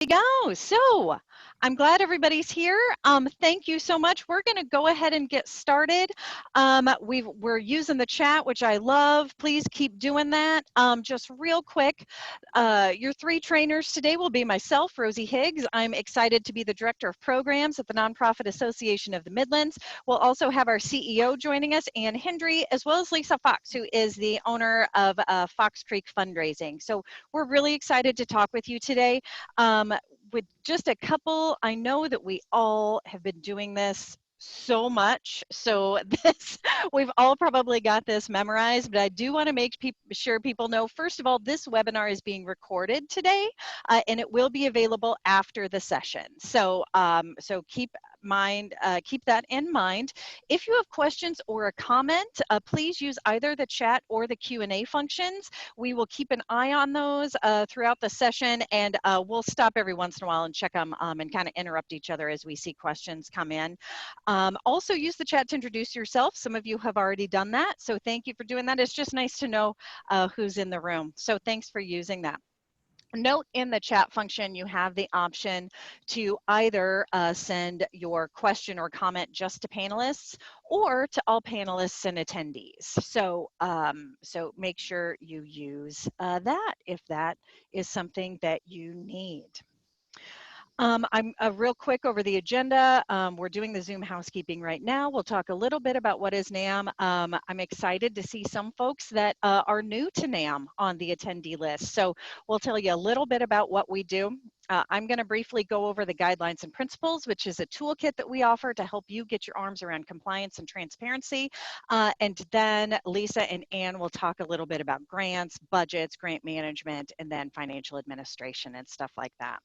We go. So I'm glad everybody's here. Thank you so much. We're going to go ahead and get started. We're using the chat, which I love. Please keep doing that. Just real quick, your three trainers today will be myself, Rosie Higgs. I'm excited to be the Director of Programs at the Nonprofit Association of the Midlands. We'll also have our CEO joining us, Ann Hendry, as well as Lisa Fox, who is the owner of Fox Creek Fundraising. So we're really excited to talk with you today. With just a couple, I know that we all have been doing this so much, so we've all probably got this memorized, but I do want to make sure people know, first of all, this webinar is being recorded today, and it will be available after the session. So keep that in mind. If you have questions or a comment, please use either the chat or the Q&A functions. We will keep an eye on those throughout the session, and we'll stop every once in a while and check them and kind of interrupt each other as we see questions come in. Also use the chat to introduce yourself. Some of you have already done that, so thank you for doing that. It's just nice to know who's in the room, so thanks for using that. Note in the chat function, you have the option to either send your question or comment just to panelists or to all panelists and attendees. So, so make sure you use that if that is something that you need. I'm real quick over the agenda. We're doing the Zoom housekeeping right now. We'll talk a little bit about what is NAM. I'm excited to see some folks that are new to NAM on the attendee list. So we'll tell you a little bit about what we do. I'm going to briefly go over the guidelines and principles, which is a toolkit that we offer to help you get your arms around compliance and transparency. And then Lisa and Ann will talk a little bit about grants, budgets, grant management, and then financial administration and stuff like that.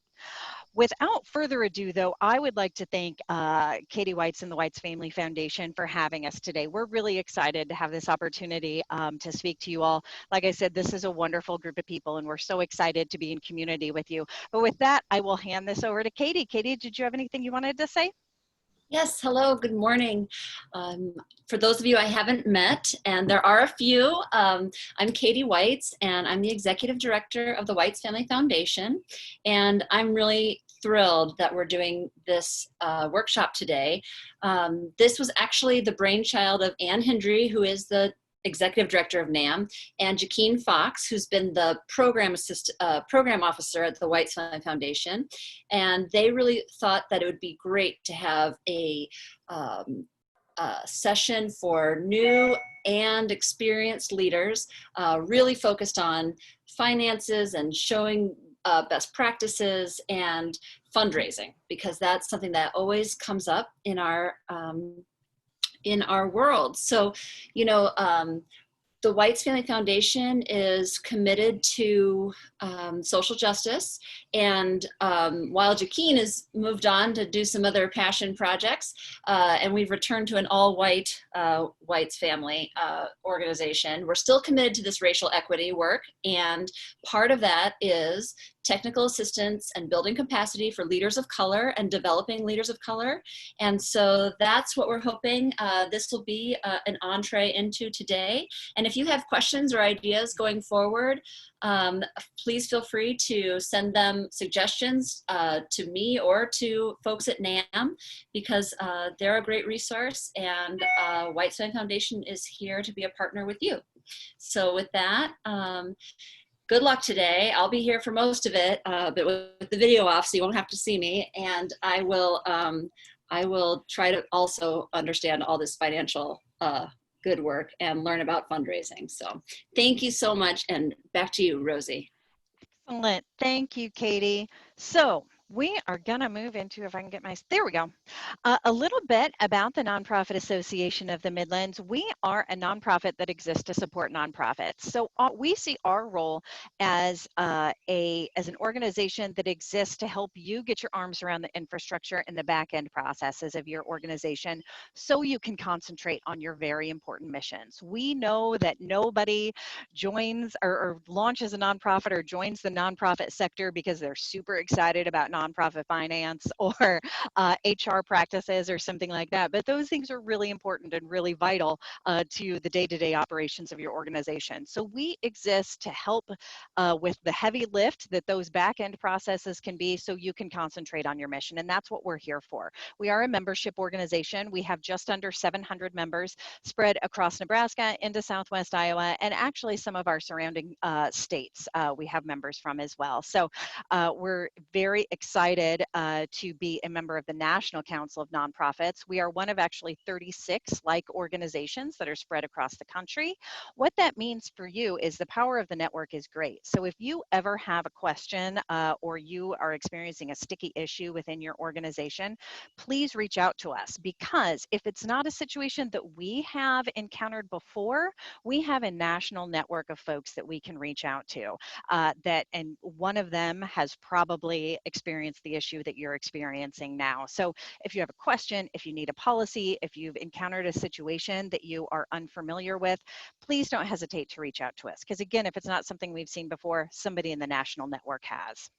Without further ado, though, I would like to thank Katie Weitz and the Weitz Family Foundation for having us today. We're really excited to have this opportunity to speak to you all. Like I said, this is a wonderful group of people, and we're so excited to be in community with you. But with that, I will hand this over to Katie. Katie, did you have anything you wanted to say? Yes, hello, good morning. For those of you I haven't met, and there are a few, I'm Katie Weitz, and I'm the Executive Director of the Weitz Family Foundation. And I'm really thrilled that we're doing this workshop today. This was actually the brainchild of Ann Hendry, who is the Executive Director of NAM, and Jaqueen Fox, who's been the program officer at the Weitz Family Foundation. And they really thought that it would be great to have a session for new and experienced leaders, really focused on finances and showing best practices and fundraising, because that's something that always comes up in our world. So, you know, the Weitz Family Foundation is committed to social justice. And while Jaqueen has moved on to do some other passion projects, and we've returned to an all-white Weitz family organization, we're still committed to this racial equity work. And part of that is technical assistance and building capacity for leaders of color and developing leaders of color. And so that's what we're hoping this will be an entree into today. And if you have questions or ideas going forward, please feel free to send them suggestions to me or to folks at NAM, because they're a great resource, and Weitz Family Foundation is here to be a partner with you. So with that, good luck today. I'll be here for most of it, but with the video off, so you won't have to see me. And I will try to also understand all this financial good work and learn about fundraising. So thank you so much, and back to you, Rosie. Excellent. Thank you, Katie. So we are going to move into, if I can get there we go. A little bit about the Nonprofit Association of the Midlands. We are a nonprofit that exists to support nonprofits. So we see our role as an organization that exists to help you get your arms around the infrastructure and the back-end processes of your organization so you can concentrate on your very important missions. We know that nobody joins or launches a nonprofit or joins the nonprofit sector because they're super excited about nonprofit finance or HR practices or something like that. But those things are really important and really vital to the day-to-day operations of your organization. So we exist to help with the heavy lift that those back-end processes can be so you can concentrate on your mission. And that's what we're here for. We are a membership organization. We have just under 700 members spread across Nebraska into Southwest Iowa, and actually some of our surrounding states we have members from as well. So we're very excited to be a member of the National Council of Nonprofits. We are one of actually 36 like organizations that are spread across the country. What that means for you is the power of the network is great. So if you ever have a question or you are experiencing a sticky issue within your organization, please reach out to us, because if it's not a situation that we have encountered before, we have a national network of folks that we can reach out to and one of them has probably experienced the issue that you're experiencing now. So if you have a question, if you need a policy, if you've encountered a situation that you are unfamiliar with, please don't hesitate to reach out to us. Because again, if it's not something we've seen before, somebody in the national network has.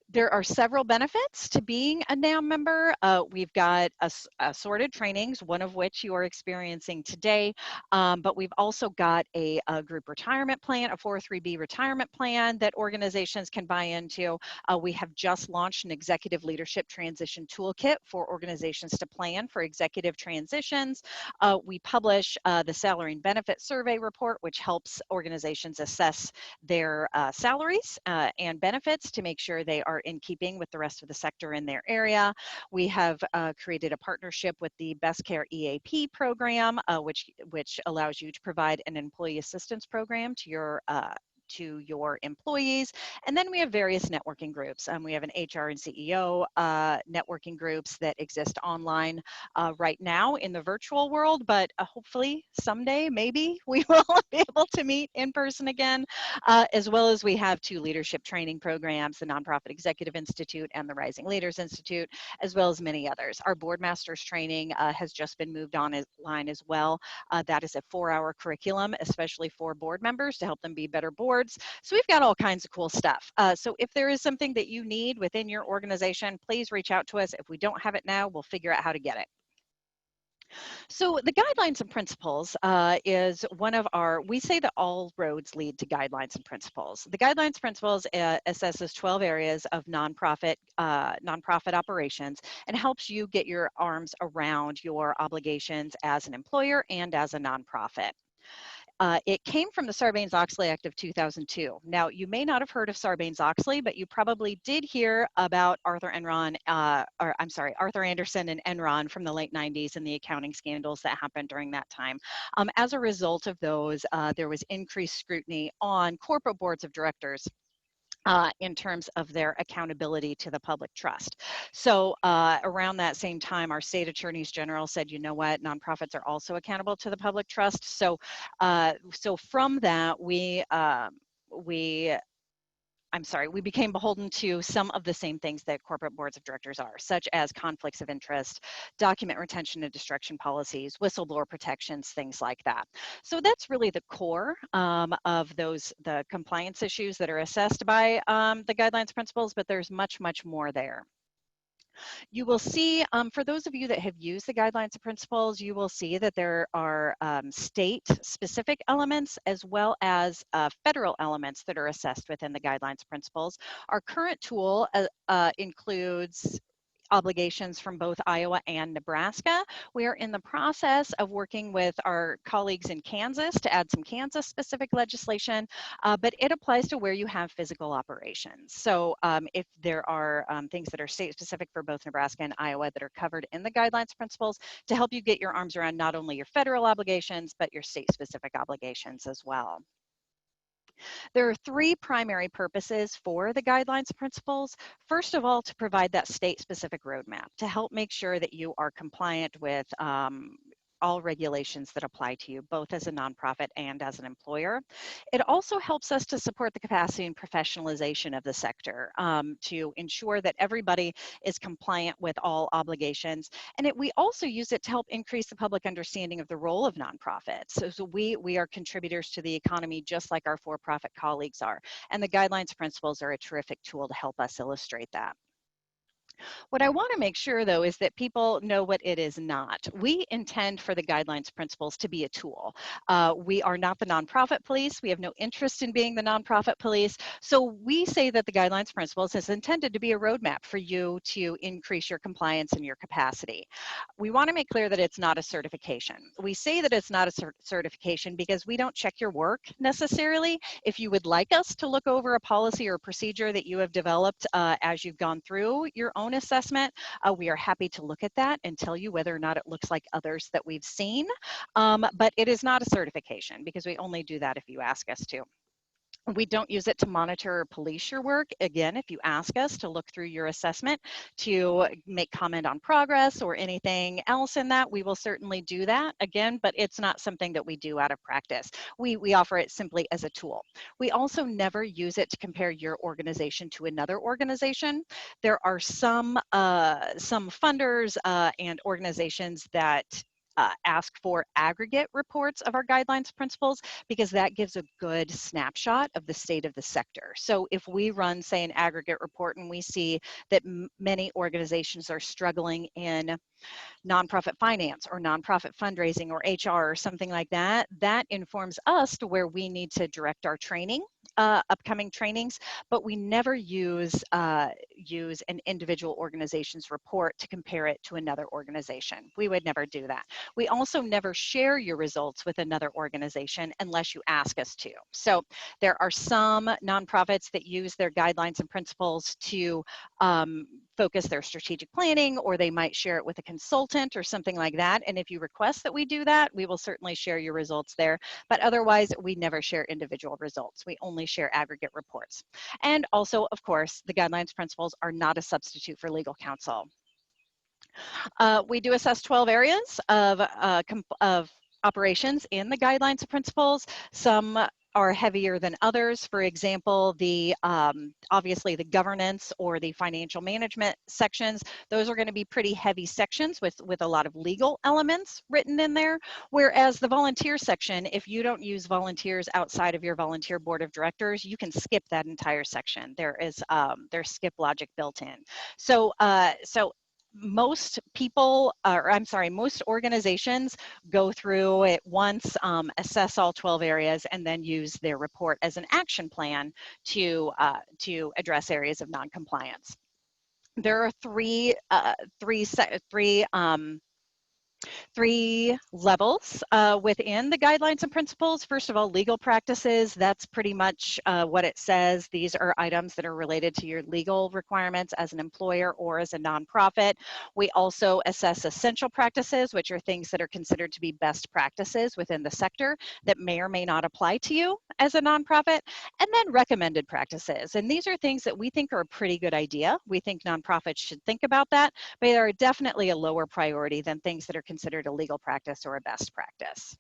There are several benefits to being a NAM member. We've got assorted trainings, one of which you are experiencing today, but we've also got a group retirement plan, a 403B retirement plan that organizations can buy into. We have just launched an executive leadership transition toolkit for organizations to plan for executive transitions. We publish the salary and benefit survey report, which helps organizations assess their salaries and benefits to make sure they are in keeping with the rest of the sector in their area. We have created a partnership with the Best Care EAP program, which allows you to provide an employee assistance program to your employees. And then we have various networking groups. We have an HR and CEO networking groups that exist online right now in the virtual world, but hopefully someday, maybe we will be able to meet in person again, as well as we have 2 leadership training programs, the Nonprofit Executive Institute and the Rising Leaders Institute, as well as many others. Our Board Masters training has just been moved online as well. That is a 4-hour curriculum, especially for board members to help them be better boards. So we've got all kinds of cool stuff. So if there is something that you need within your organization, please reach out to us. If we don't have it now, we'll figure out how to get it. So the guidelines and principles is one of we say that all roads lead to guidelines and principles. The guidelines principles assesses 12 areas of nonprofit operations and helps you get your arms around your obligations as an employer and as a nonprofit. It came from the Sarbanes-Oxley Act of 2002. Now, you may not have heard of Sarbanes-Oxley, but you probably did hear about Arthur Anderson and Enron from the late 90s and the accounting scandals that happened during that time. As a result of those, there was increased scrutiny on corporate boards of directors in terms of their accountability to the public trust. So around that same time, our state attorneys general said, you know what, nonprofits are also accountable to the public trust. So from that, we became beholden to some of the same things that corporate boards of directors are, such as conflicts of interest, document retention and destruction policies, whistleblower protections, things like that. So that's really the core of the compliance issues that are assessed by the guidelines principles, but there's much, much more there. You will see, for those of you that have used the guidelines and principles, you will see that there are state-specific elements as well as federal elements that are assessed within the guidelines and principles. Our current tool includes obligations from both Iowa and Nebraska. We are in the process of working with our colleagues in Kansas to add some Kansas-specific legislation, but it applies to where you have physical operations. So if there are things that are state-specific for both Nebraska and Iowa that are covered in the guidelines principles to help you get your arms around not only your federal obligations, but your state-specific obligations as well. There are 3 primary purposes for the guidelines and principles. First of all, to provide that state-specific roadmap to help make sure that you are compliant with all regulations that apply to you, both as a nonprofit and as an employer. It also helps us to support the capacity and professionalization of the sector, to ensure that everybody is compliant with all obligations. And we also use it to help increase the public understanding of the role of nonprofits. So we are contributors to the economy just like our for-profit colleagues are. And the guidelines principles are a terrific tool to help us illustrate that. What I want to make sure, though, is that people know what it is not. We intend for the guidelines principles to be a tool. We are not the nonprofit police. We have no interest in being the nonprofit police. So we say that the guidelines principles is intended to be a roadmap for you to increase your compliance and your capacity. We want to make clear that it's not a certification. We say that it's not a certification because we don't check your work necessarily. If you would like us to look over a policy or procedure that you have developed as you've gone through your own assessment, we are happy to look at that and tell you whether or not it looks like others that we've seen. But it is not a certification because we only do that if you ask us to. We don't use it to monitor or police your work. Again, if you ask us to look through your assessment to make comment on progress or anything else in that, we will certainly do that again, but it's not something that we do out of practice. We offer it simply as a tool. We also never use it to compare your organization to another organization. There are some funders and organizations that ask for aggregate reports of our guidelines principles because that gives a good snapshot of the state of the sector. So if we run, say, an aggregate report and we see that many organizations are struggling in nonprofit finance or nonprofit fundraising or HR or something like that, that informs us to where we need to direct our training, upcoming trainings, but we never use an individual organization's report to compare it to another organization. We would never do that. We also never share your results with another organization unless you ask us to. So there are some nonprofits that use their guidelines and principles to focus their strategic planning, or they might share it with a consultant or something like that. And if you request that we do that, we will certainly share your results there. But otherwise, we never share individual results. We only share aggregate reports. And also, of course, the guidelines principles are not a substitute for legal counsel. We do assess 12 areas of operations in the guidelines and principles. Some are heavier than others. For example, obviously the governance or the financial management sections, those are going to be pretty heavy sections with a lot of legal elements written in there. Whereas the volunteer section, if you don't use volunteers outside of your volunteer board of directors, you can skip that entire section. There's skip logic built in. So most people, most organizations go through it once, assess all 12 areas, and then use their report as an action plan to address areas of noncompliance. There are three levels within the guidelines and principles. First of all, legal practices, that's pretty much what it says. These are items that are related to your legal requirements as an employer or as a nonprofit. We also assess essential practices, which are things that are considered to be best practices within the sector that may or may not apply to you as a nonprofit, and then recommended practices. And these are things that we think are a pretty good idea. We think nonprofits should think about that, but they are definitely a lower priority than things that are considered a legal practice or a best practice.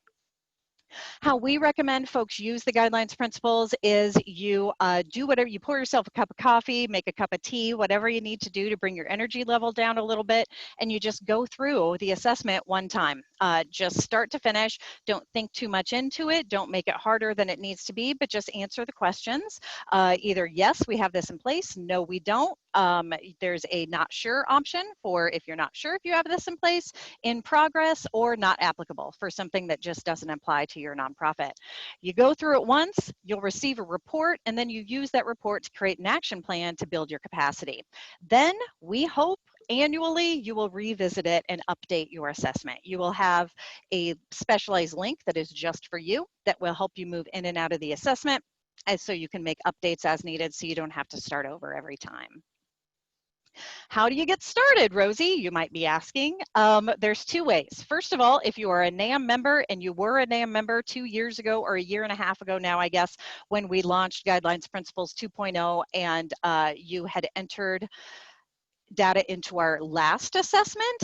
How we recommend folks use the guidelines principles is you do whatever, you pour yourself a cup of coffee, make a cup of tea, whatever you need to do to bring your energy level down a little bit, and you just go through the assessment one time. Just start to finish. Don't think too much into it. Don't make it harder than it needs to be, but just answer the questions. Either yes, we have this in place, no, we don't. There's a not sure option for if you're not sure if you have this in place, in progress, or not applicable for something that just doesn't apply to your nonprofit. You go through it once, you'll receive a report, and then you use that report to create an action plan to build your capacity. Then we hope annually you will revisit it and update your assessment. You will have a specialized link that is just for you that will help you move in and out of the assessment, and so you can make updates as needed so you don't have to start over every time. How do you get started, Rosie? You might be asking. There's two ways. First of all, if you are a NAM member, and you were a NAM member 2 years ago or a year and a half ago now, I guess, when we launched Guidelines Principles 2.0, and you had entered data into our last assessment,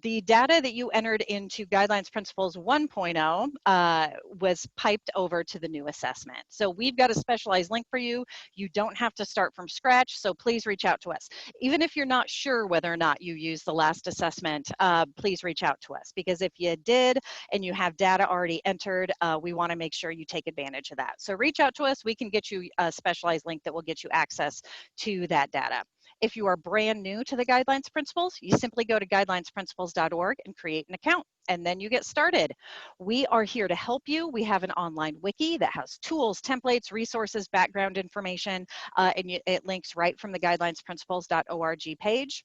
the data that you entered into Guidelines Principles 1.0 was piped over to the new assessment. So we've got a specialized link for you. You don't have to start from scratch, so please reach out to us. Even if you're not sure whether or not you used the last assessment, please reach out to us, because if you did and you have data already entered, we want to make sure you take advantage of that. So reach out to us. We can get you a specialized link that will get you access to that data. If you are brand new to the Guidelines Principles, you simply go to guidelinesprinciples.org and create an account, and then you get started. We are here to help you. We have an online wiki that has tools, templates, resources, background information, and it links right from the guidelinesprinciples.org page.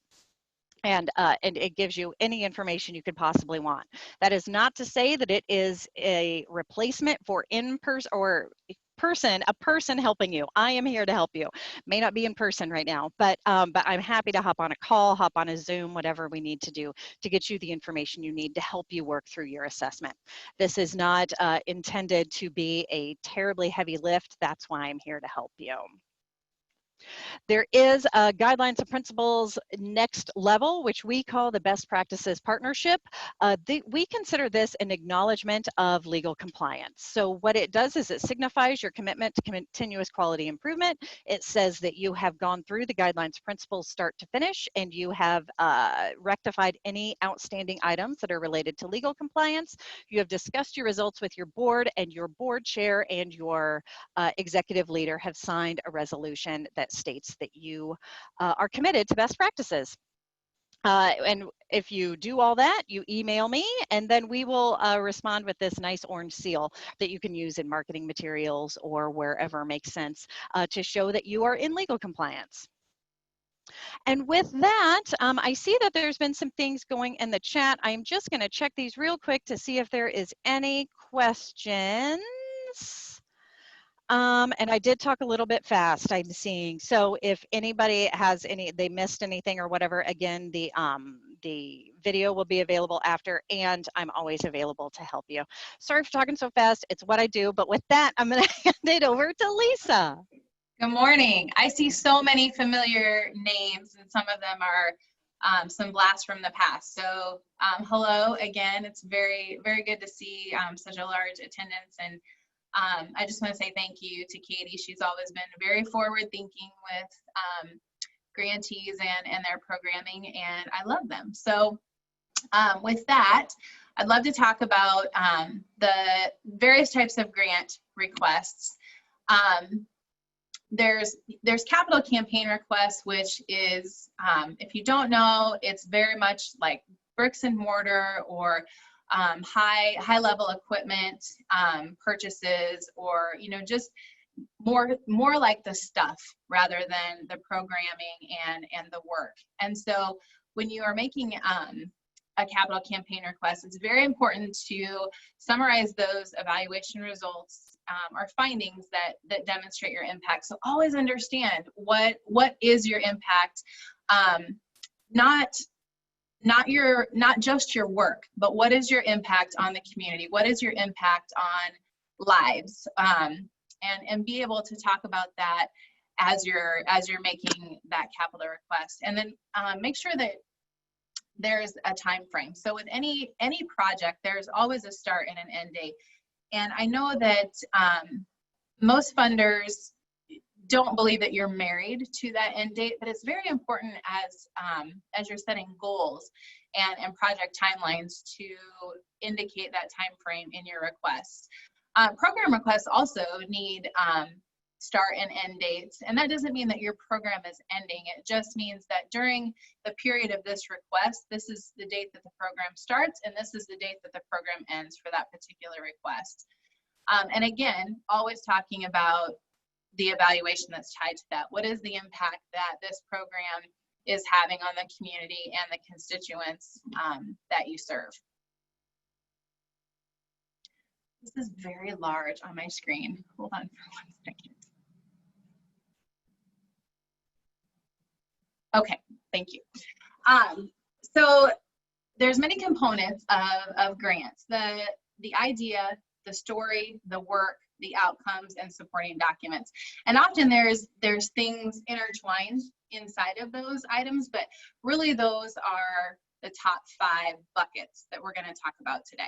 And it gives you any information you could possibly want. That is not to say that it is a replacement for in-person or a person helping you. I am here to help you. May not be in person right now, but I'm happy to hop on a call, hop on a Zoom, whatever we need to do to get you the information you need to help you work through your assessment. This is not intended to be a terribly heavy lift. That's why I'm here to help you. There is a Guidelines and Principles next level, which we call the Best Practices Partnership. We consider this an acknowledgement of legal compliance. So what it does is it signifies your commitment to continuous quality improvement. It says that you have gone through the Guidelines Principles start to finish, and you have rectified any outstanding items that are related to legal compliance. You have discussed your results with your board, and your board chair and your executive leader have signed a resolution that states that you are committed to best practices. And if you do all that, you email me, and then we will respond with this nice orange seal that you can use in marketing materials or wherever makes sense to show that you are in legal compliance. And with that, I see that there's been some things going in the chat. I'm just going to check these real quick to see if there is any questions. And I did talk a little bit fast, I'm seeing. So if anybody has they missed anything or whatever, again, the video will be available after, and I'm always available to help you. Sorry for talking so fast. It's what I do. But with that, I'm going to hand it over to Lisa. Good morning. I see so many familiar names, and some of them are some blasts from the past. So hello again. It's very, very good to see such a large attendance, and I just want to say thank you to Katie. She's always been very forward thinking with grantees and their programming, and I love them. So with that, I'd love to talk about the various types of grant requests. There's capital campaign requests, which is, if you don't know, it's very much like bricks and mortar or high level equipment purchases, or just more like the stuff rather than the programming and the work. And so when you are making a capital campaign request, it's very important to summarize those evaluation results or findings that demonstrate your impact. So always understand what is your impact, not just your work, but what is your impact on the community? What is your impact on lives? And be able to talk about that as you're making that capital request. And then make sure that there's a time frame. So with any project, there's always a start and an end date. And I know that most funders don't believe that you're married to that end date, but it's very important as you're setting goals and project timelines to indicate that time frame in your request. Program requests also need start and end dates, and that doesn't mean that your program is ending. It just means that during the period of this request, this is the date that the program starts, and this is the date that the program ends for that particular request. And again, always talking about the evaluation that's tied to that. What is the impact that this program is having on the community and the constituents that you serve? This is very large on my screen. Hold on for 1 second. Okay, thank you. So there's many components of grants. The idea, the story, the work, the outcomes and supporting documents. And often there's things intertwined inside of those items, but really those are the top 5 buckets that we're going to talk about today.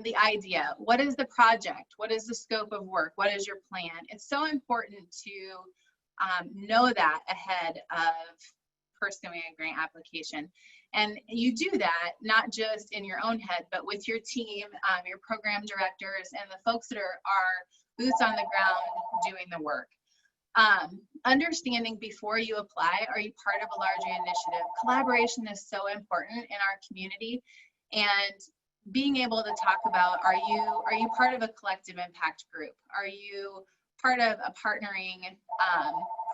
The idea, what is the project? What is the scope of work? What is your plan? It's so important to know that ahead of pursuing a grant application. And you do that not just in your own head, but with your team, your program directors, and the folks that are boots on the ground doing the work. Understanding before you apply, are you part of a larger initiative? Collaboration is so important in our community, and being able to talk about, are you part of a collective impact group? Are you part of a partnering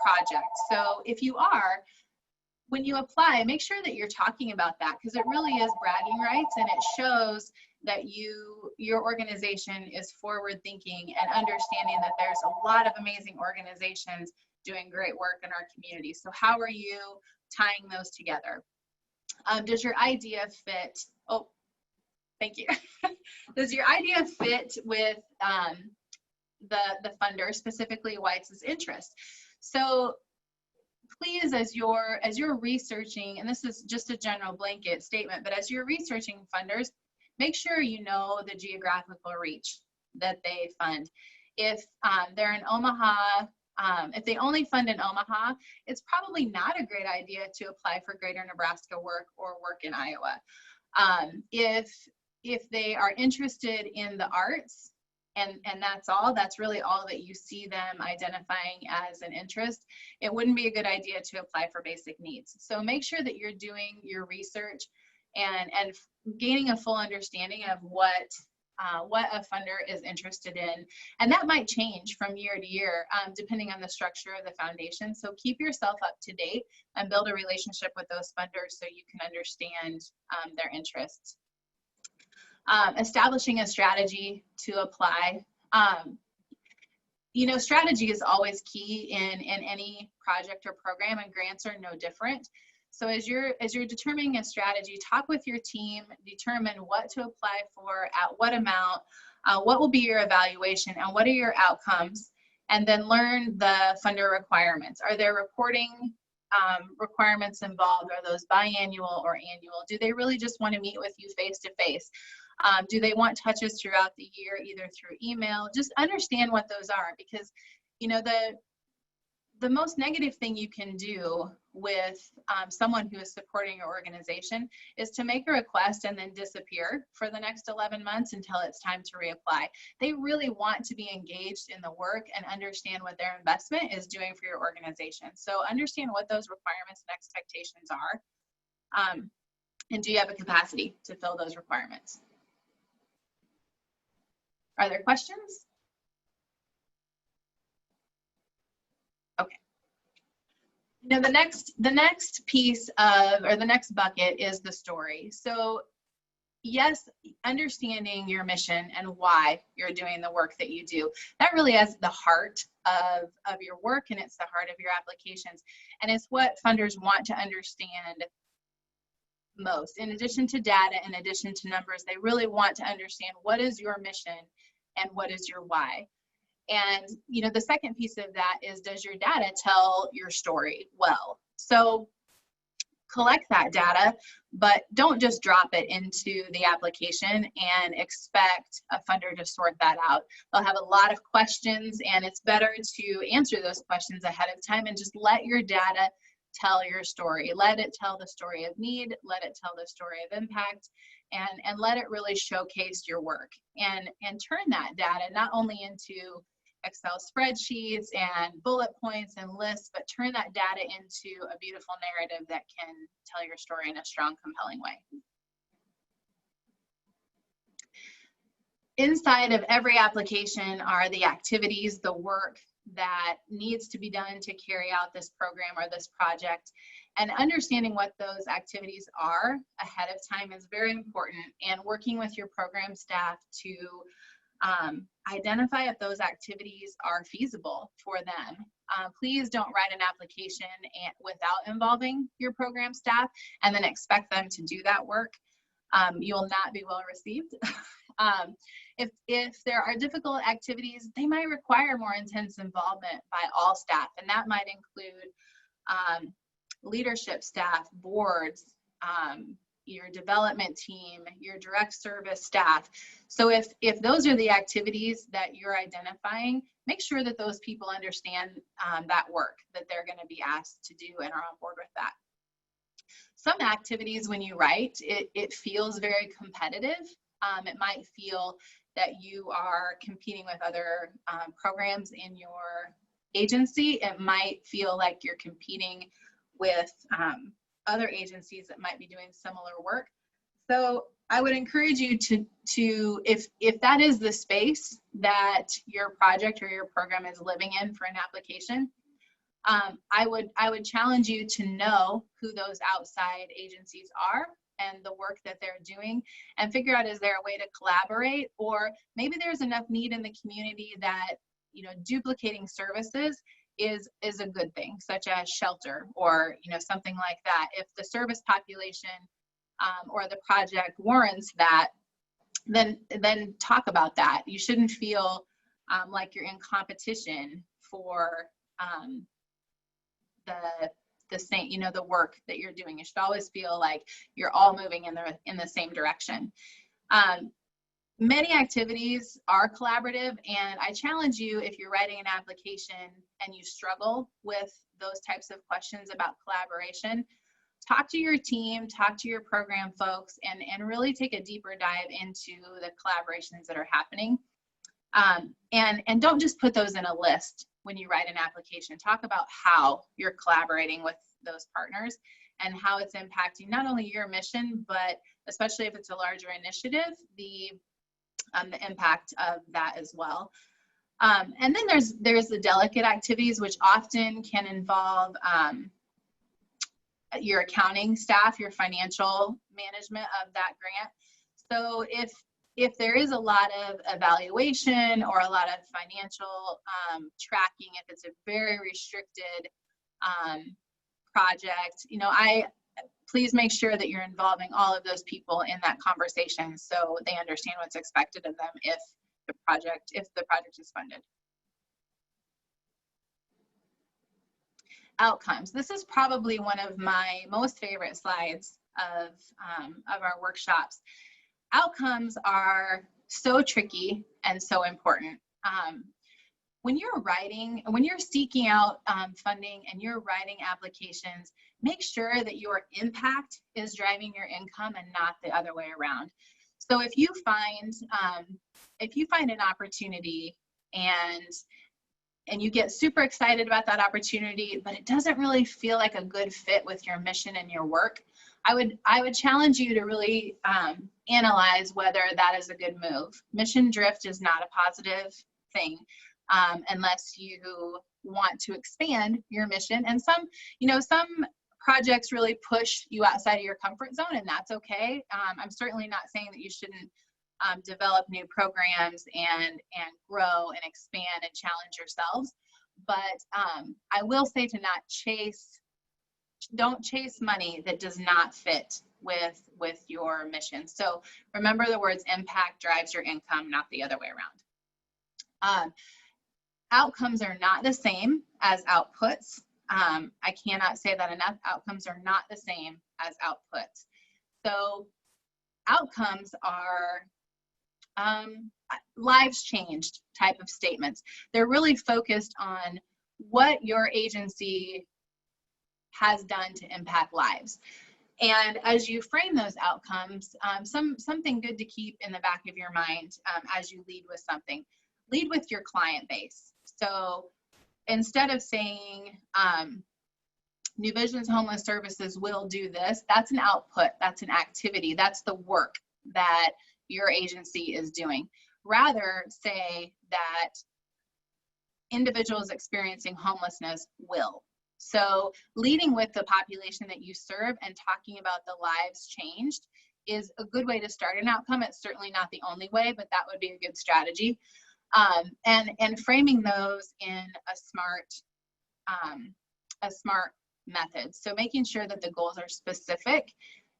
project? So if you are, when you apply, make sure that you're talking about that, because it really is bragging rights, and it shows that your organization is forward thinking and understanding that there's a lot of amazing organizations doing great work in our community. So how are you tying those together? Does your idea fit? Oh, thank you. Does your idea fit with the funder, specifically Weitz's interest? So please, as you're researching, and this is just a general blanket statement, but as you're researching funders, make sure you know the geographical reach that they fund. If they're in Omaha, if they only fund in Omaha, it's probably not a great idea to apply for Greater Nebraska work or work in Iowa. If they are interested in the arts, and that's really all that you see them identifying as an interest, it wouldn't be a good idea to apply for basic needs. So make sure that you're doing your research and gaining a full understanding of what a funder is interested in. And that might change from year to year, depending on the structure of the foundation. So keep yourself up to date and build a relationship with those funders so you can understand their interests. Establishing a strategy to apply. Strategy is always key in any project or program, and grants are no different. So as you're determining a strategy, talk with your team, determine what to apply for, at what amount, what will be your evaluation, and what are your outcomes, and then learn the funder requirements. Are there reporting requirements involved? Are those biannual or annual? Do they really just want to meet with you face to face? Do they want touches throughout the year, either through email? Just understand what those are, because the most negative thing you can do with someone who is supporting your organization is to make a request and then disappear for the next 11 months until it's time to reapply. They really want to be engaged in the work and understand what their investment is doing for your organization. So understand what those requirements and expectations are, and do you have a capacity to fill those requirements? Are there questions? Okay. The next piece of, or the next bucket is the story. So yes, understanding your mission and why you're doing the work that you do, that really is the heart of your work, and it's the heart of your applications. And it's what funders want to understand most. In addition to data, in addition to numbers, they really want to understand what is your mission and what is your why. And the second piece of that is, does your data tell your story well? So collect that data, but don't just drop it into the application and expect a funder to sort that out. They'll have a lot of questions, and it's better to answer those questions ahead of time and just let your data tell your story. Let it tell the story of need, let it tell the story of impact, and let it really showcase your work, and turn that data not only into Excel spreadsheets and bullet points and lists, but turn that data into a beautiful narrative that can tell your story in a strong, compelling way. Inside of every application are the activities, the work that needs to be done to carry out this program or this project. And understanding what those activities are ahead of time is very important, and working with your program staff to identify if those activities are feasible for them. Please don't write an application without involving your program staff and then expect them to do that work. You'll not be well received. If there are difficult activities, they might require more intense involvement by all staff, and that might include leadership staff, boards, your development team, your direct service staff. So if those are the activities that you're identifying, make sure that those people understand that work that they're going to be asked to do and are on board with that. Some activities, when you write, it feels very competitive. It might feel that you are competing with other programs in your agency. It might feel like you're competing with other agencies that might be doing similar work. So I would encourage you to if that is the space that your project or your program is living in for an application, I would challenge you to know who those outside agencies are and the work that they're doing, and figure out, is there a way to collaborate, or maybe there's enough need in the community that, you know, duplicating services is a good thing, such as shelter or, you know, something like that. If the service population or the project warrants that, then talk about that. You shouldn't feel like you're in competition for the same, you know, the work that you're doing. You should always feel like you're all moving in the same direction. Many activities are collaborative, and I challenge you, if you're writing an application and you struggle with those types of questions about collaboration, talk to your team, talk to your program folks, and really take a deeper dive into the collaborations that are happening. And don't just put those in a list when you write an application. Talk about how you're collaborating with those partners and how it's impacting not only your mission, but especially if it's a larger initiative, the impact of that as well. And then there's the delicate activities, which often can involve your accounting staff, your financial management of that grant. So if there is a lot of evaluation or a lot of financial tracking, if it's a very restricted project, you know, please make sure that you're involving all of those people in that conversation so they understand what's expected of them if the project is funded. Outcomes. This is probably one of my most favorite slides of our workshops. Outcomes are so tricky and so important. When you're seeking out funding and you're writing applications, make sure that your impact is driving your income and not the other way around. So if you find an opportunity and you get super excited about that opportunity, but it doesn't really feel like a good fit with your mission and your work, I would challenge you to really analyze whether that is a good move. Mission drift is not a positive thing unless you want to expand your mission. And some projects really push you outside of your comfort zone, and that's okay. I'm certainly not saying that you shouldn't develop new programs and grow and expand and challenge yourselves. But I will say to don't chase money that does not fit with your mission. So remember, the words impact drives your income, not the other way around. Outcomes are not the same as outputs. I cannot say that enough. Outcomes are not the same as outputs. So outcomes are lives changed type of statements. They're really focused on what your agency has done to impact lives. And as you frame those outcomes, something good to keep in the back of your mind as you lead with something. Lead with your client base. So instead of saying New Vision's Homeless Services will do this, that's an output, that's an activity, that's the work that your agency is doing. Rather, say that individuals experiencing homelessness will. So leading with the population that you serve and talking about the lives changed is a good way to start an outcome. It's certainly not the only way, but that would be a good strategy. And framing those in a smart method. So making sure that the goals are specific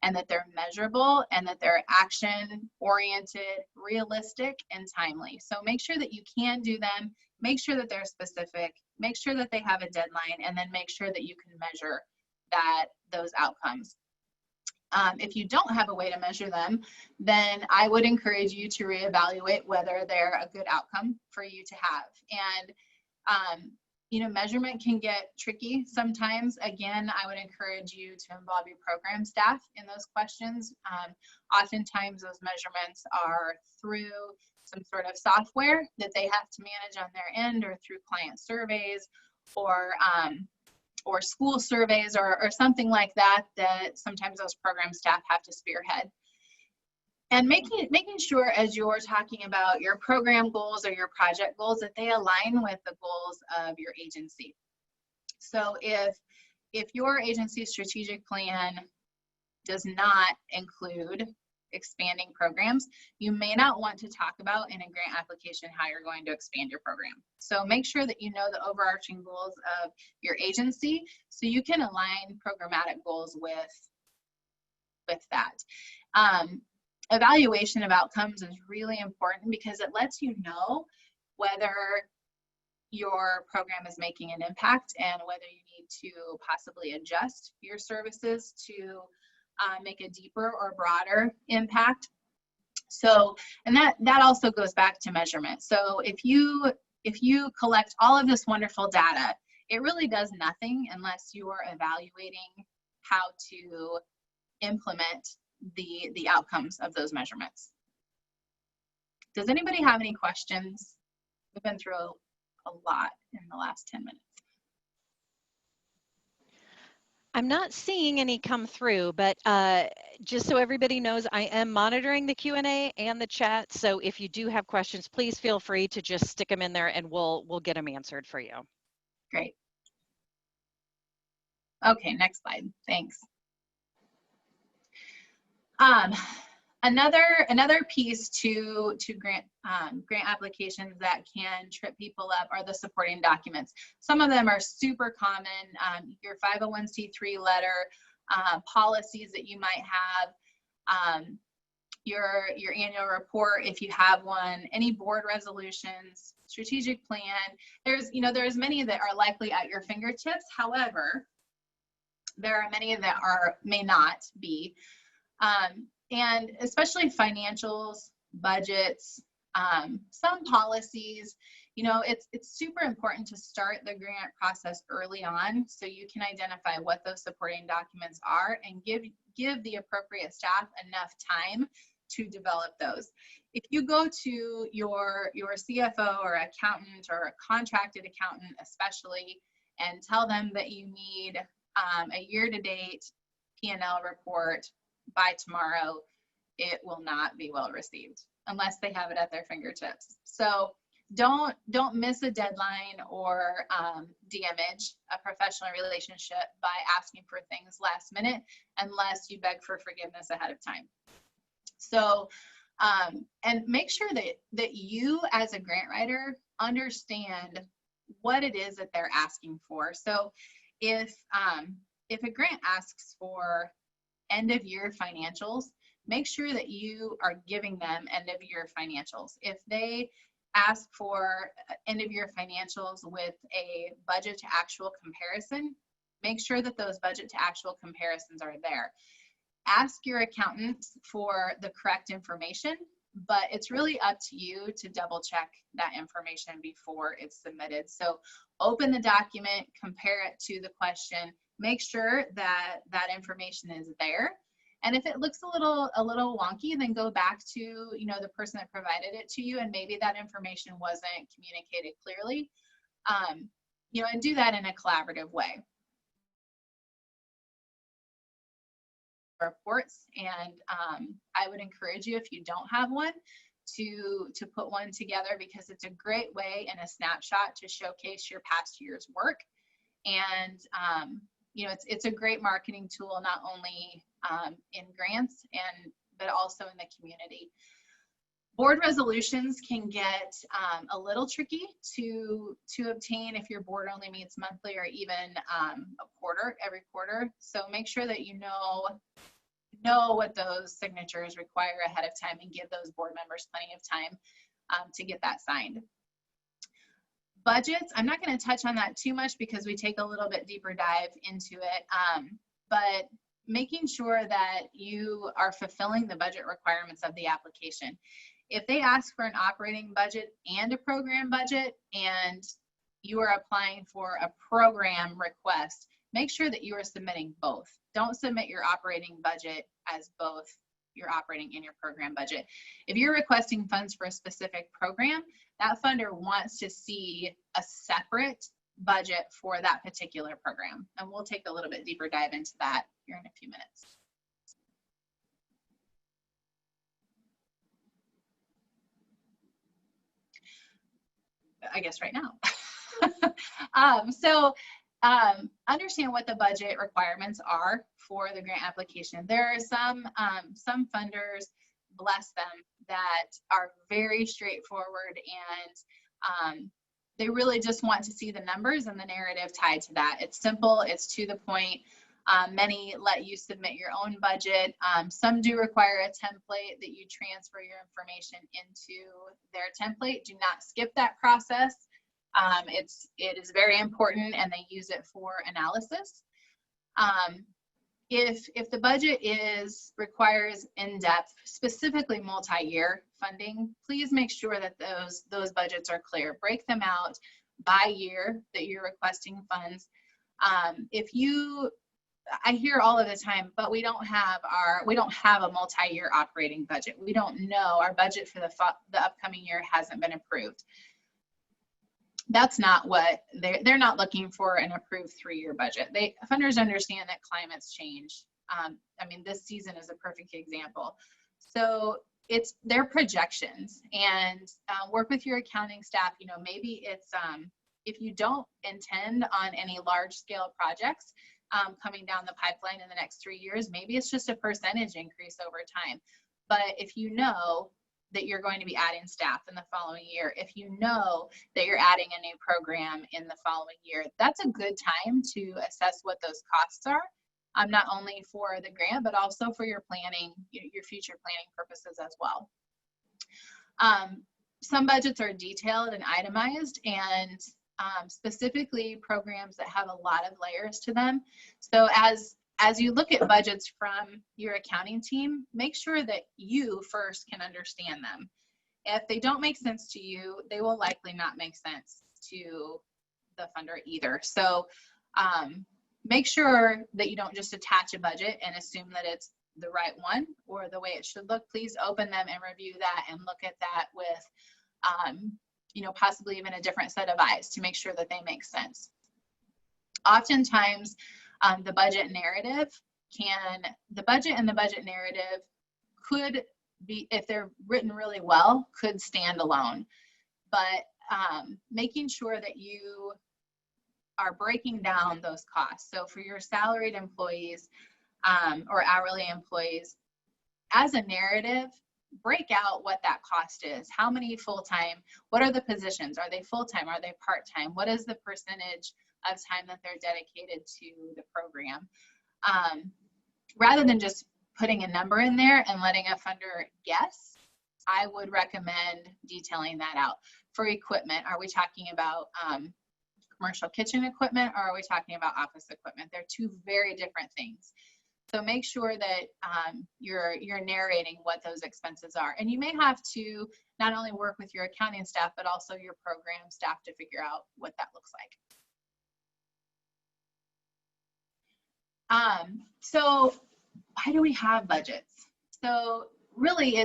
and that they're measurable and that they're action oriented, realistic, and timely. So make sure that you can do them, make sure that they're specific, make sure that they have a deadline, and then make sure that you can measure those outcomes. If you don't have a way to measure them, then I would encourage you to reevaluate whether they're a good outcome for you to have. And you know, measurement can get tricky sometimes. Again, I would encourage you to involve your program staff in those questions. Oftentimes those measurements are through some sort of software that they have to manage on their end, or through client surveys, or school surveys, or something like that, that sometimes those program staff have to spearhead. And making sure, as you're talking about your program goals or your project goals, that they align with the goals of your agency. So if your agency's strategic plan does not include expanding programs, you may not want to talk about in a grant application how you're going to expand your program. So make sure that you know the overarching goals of your agency so you can align programmatic goals with that. Evaluation of outcomes is really important because it lets you know whether your program is making an impact and whether you need to possibly adjust your services to make a deeper or broader impact. So, and that also goes back to measurement. So if you collect all of this wonderful data, it really does nothing unless you are evaluating how to implement the outcomes of those measurements. Does anybody have any questions? We've been through a lot in the last 10 minutes. I'm not seeing any come through, but just so everybody knows, I am monitoring the Q&A and the chat. So if you do have questions, please feel free to just stick them in there and we'll get them answered for you. Great. Okay, next slide. Thanks. Another piece to grant applications that can trip people up are the supporting documents. Some of them are super common. Your 501c3 letter, policies that you might have, your annual report if you have one, any board resolutions, strategic plan. There's many that are likely at your fingertips. However, there are many that may not be. And especially financials, budgets, some policies, it's super important to start the grant process early on so you can identify what those supporting documents are and give the appropriate staff enough time to develop those. If you go to your CFO or accountant or a contracted accountant especially and tell them that you need a year-to-date P&L report by tomorrow, it will not be well received unless they have it at their fingertips. So don't miss a deadline or damage a professional relationship by asking for things last minute unless you beg for forgiveness ahead of time. So and make sure that you as a grant writer understand what it is that they're asking for. So if a grant asks for end of year financials, make sure that you are giving them end of year financials. If they ask for end of year financials with a budget to actual comparison, make sure that those budget to actual comparisons are there. Ask your accountant for the correct information, but it's really up to you to double check that information before it's submitted. So open the document, compare it to the question, make sure that that information is there. And if it looks a little wonky, then go back to the person that provided it to you, and maybe that information wasn't communicated clearly. And do that in a collaborative way. Reports, and I would encourage you, if you don't have one, to put one together, because it's a great way in a snapshot to showcase your past year's work. And it's a great marketing tool, not only in grants but also in the community. Board resolutions can get a little tricky to obtain if your board only meets monthly or even every quarter. So make sure that you know know what those signatures require ahead of time and give those board members plenty of time to get that signed. Budgets, I'm not going to touch on that too much because we take a little bit deeper dive into it, but making sure that you are fulfilling the budget requirements of the application. If they ask for an operating budget and a program budget and you are applying for a program request, make sure that you are submitting both. Don't submit your operating budget as both your operating and your program budget. If you're requesting funds for a specific program, that funder wants to see a separate budget for that particular program. And we'll take a little bit deeper dive into that here in a few minutes. I guess right now. Understand what the budget requirements are for the grant application. There are some funders, bless them, that are very straightforward and they really just want to see the numbers and the narrative tied to that. It's simple, it's to the point. Many let you submit your own budget. Some do require a template that you transfer your information into their template. Do not skip that process. It is very important and they use it for analysis. If the budget requires in-depth, specifically multi-year funding, please make sure that those budgets are clear. Break them out by year that you're requesting funds. I hear all of the time, but we don't have a multi-year operating budget. We don't know, our budget for the upcoming year hasn't been approved. That's not what they're not looking for, an approved 3-year budget. Funders understand that climates change. I mean, this season is a perfect example. So it's their projections, and work with your accounting staff. You know, maybe it's if you don't intend on any large scale projects coming down the pipeline in the next 3 years, maybe it's just a percentage increase over time. But if you know that you're going to be adding staff in the following year, if you know that you're adding a new program in the following year, that's a good time to assess what those costs are, not only for the grant, but also for your planning, your future planning purposes as well. Some budgets are detailed and itemized, and specifically programs that have a lot of layers to them. So as you look at budgets from your accounting team, make sure that you first can understand them. If they don't make sense to you, they will likely not make sense to the funder either. So make sure that you don't just attach a budget and assume that it's the right one or the way it should look. Please open them and review that and look at that with possibly even a different set of eyes to make sure that they make sense. Oftentimes, the budget and the budget narrative could be, if they're written really well, could stand alone. But making sure that you are breaking down those costs. So for your salaried employees or hourly employees, as a narrative, break out what that cost is. How many full-time, what are the positions? Are they full-time? Are they part-time? What is the percentage of time that they're dedicated to the program? Rather than just putting a number in there and letting a funder guess, I would recommend detailing that out. For equipment, are we talking about commercial kitchen equipment, or are we talking about office equipment? They're two very different things. So make sure that you're narrating what those expenses are. And you may have to not only work with your accounting staff, but also your program staff to figure out what that looks like. So why do we have budgets? So really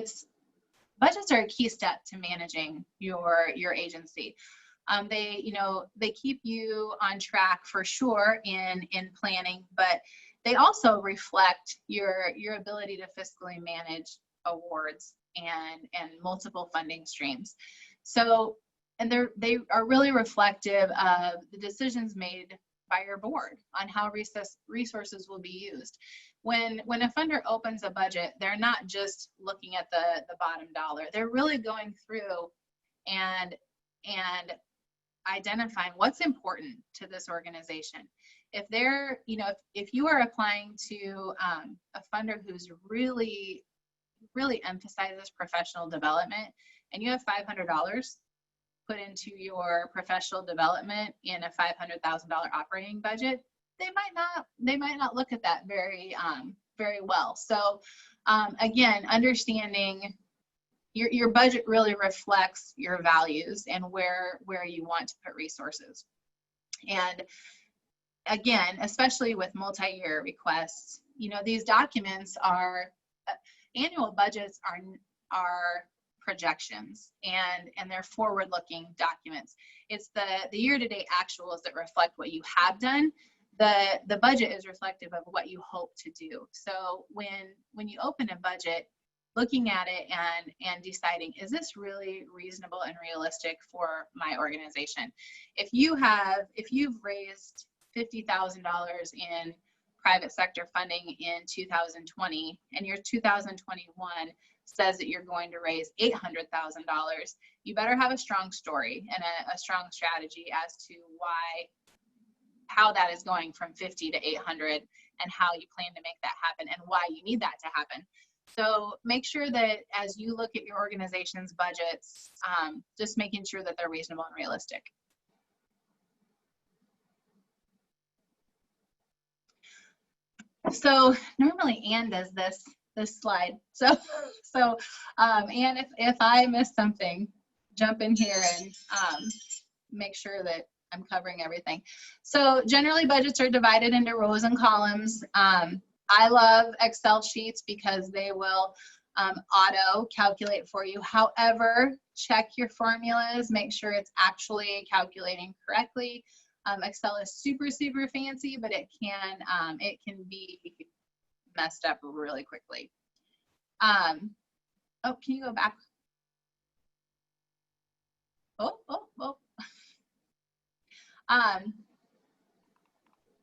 budgets are a key step to managing your agency. They keep you on track for sure in planning, but they also reflect your ability to fiscally manage awards and multiple funding streams. So, and they are really reflective of the decisions made by your board on how resources will be used. When a funder opens a budget, they're not just looking at the bottom dollar. They're really going through and identifying what's important to this organization. if they're, you know, if you are applying to a funder who's really emphasizes professional development, and you have $500 put into your professional development in a $500,000 operating budget, they might not look at that very well. So again, understanding your budget really reflects your values and where you want to put resources. And again, especially with multi-year requests, you know, these documents are annual budgets are projections, and they're forward-looking documents. It's the year-to-date actuals that reflect what you have done. The budget is reflective of what you hope to do. So when you open a budget, looking at it and deciding, is this really reasonable and realistic for my organization? If you've raised $50,000 in private sector funding in 2020, and your 2021 says that you're going to raise $800,000, you better have a strong story and a strong strategy as to how that is going from 50 to 800 and how you plan to make that happen and why you need that to happen. So make sure that as you look at your organization's budgets, just making sure that they're reasonable and realistic. So normally Anne does this slide. So Anne, if I miss something, jump in here and make sure that I'm covering everything. So generally budgets are divided into rows and columns. I love Excel sheets because they will auto calculate for you. However, check your formulas, make sure it's actually calculating correctly. Excel is super fancy, but it can be messed up really quickly. Oh, can you go back? Oh.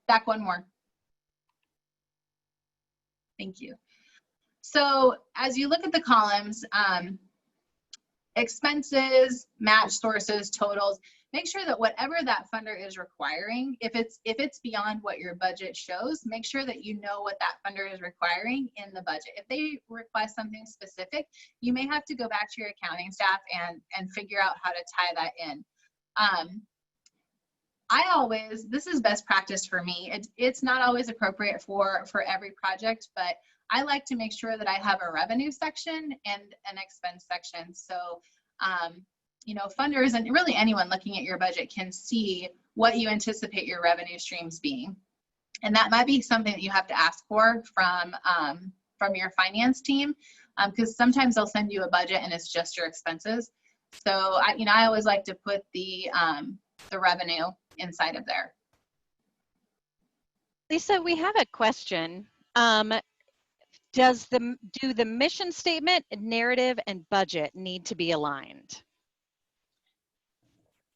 Back one more. Thank you. So as you look at the columns, expenses, match sources, totals, make sure that whatever that funder is requiring, if it's beyond what your budget shows, make sure that you know what that funder is requiring in the budget. If they request something specific, you may have to go back to your accounting staff and figure out how to tie that in. This is best practice for me. It's not always appropriate for every project, but I like to make sure that I have a revenue section and an expense section. So, you know, funders and really anyone looking at your budget can see what you anticipate your revenue streams being. And that might be something that you have to ask for from your finance team, because sometimes they'll send you a budget and it's just your expenses. So, I always like to put the revenue inside of there. Lisa, we have a question. Do the mission statement, narrative, and budget need to be aligned?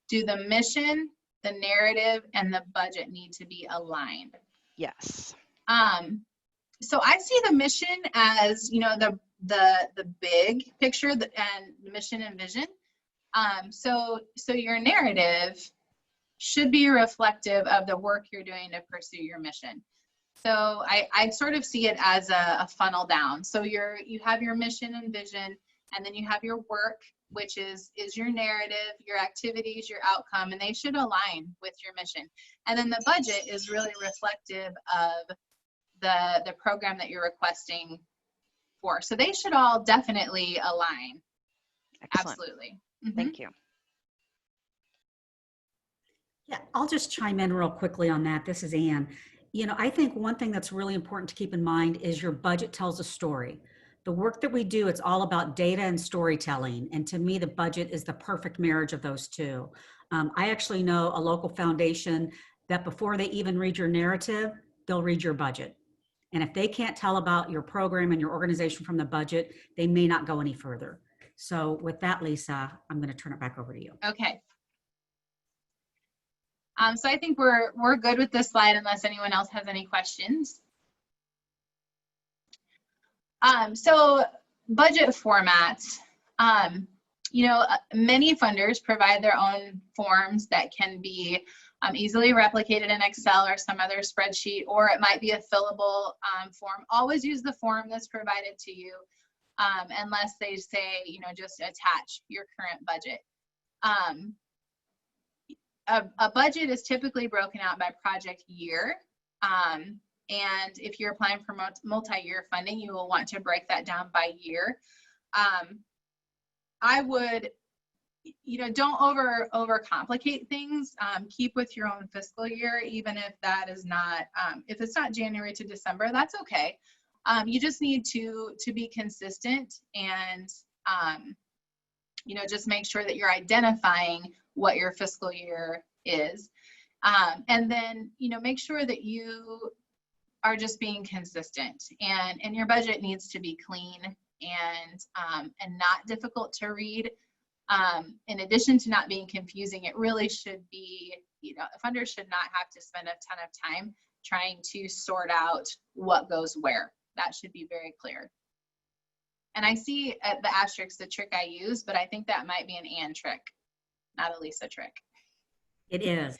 Do the mission, the narrative, and the budget need to be aligned? Yes. So I see the mission as, you know, the big picture and the mission and vision. So your narrative should be reflective of the work you're doing to pursue your mission. So I sort of see it as a funnel down. So you have your mission and vision, and then you have your work, which is your narrative, your activities, your outcome, and they should align with your mission. And then the budget is really reflective of the program that you're requesting for. So they should all definitely align. Excellent. Absolutely. Thank you. Yeah, I'll just chime in real quickly on that. This is Anne. You know, I think one thing that's really important to keep in mind is your budget tells a story. The work that we do, it's all about data and storytelling. And to me, the budget is the perfect marriage of those two. I actually know a local foundation that before they even read your narrative, they'll read your budget. And if they can't tell about your program and your organization from the budget, they may not go any further. So with that, Lisa, I'm going to turn it back over to you. Okay. So I think we're good with this slide unless anyone else has any questions. So budget formats, you know, many funders provide their own forms that can be easily replicated in Excel or some other spreadsheet, or it might be a fillable form. Always use the form that's provided to you, unless they say, you know, just attach your current budget. A budget is typically broken out by project year. And if you're applying for multi-year funding, you will want to break that down by year. I would, you know, don't overcomplicate things. Keep with your own fiscal year, even if that is not, if it's not January to December, that's okay. You just need to be consistent and, you know, just make sure that you're identifying what your fiscal year is. And then, you know, make sure that you are just being consistent, and your budget needs to be clean and not difficult to read. In addition to not being confusing, it really should be, you know, funders should not have to spend a ton of time trying to sort out what goes where. That should be very clear. And I see at the asterisk the trick I use, but I think that might be an Ann trick, not a Lisa trick. It is.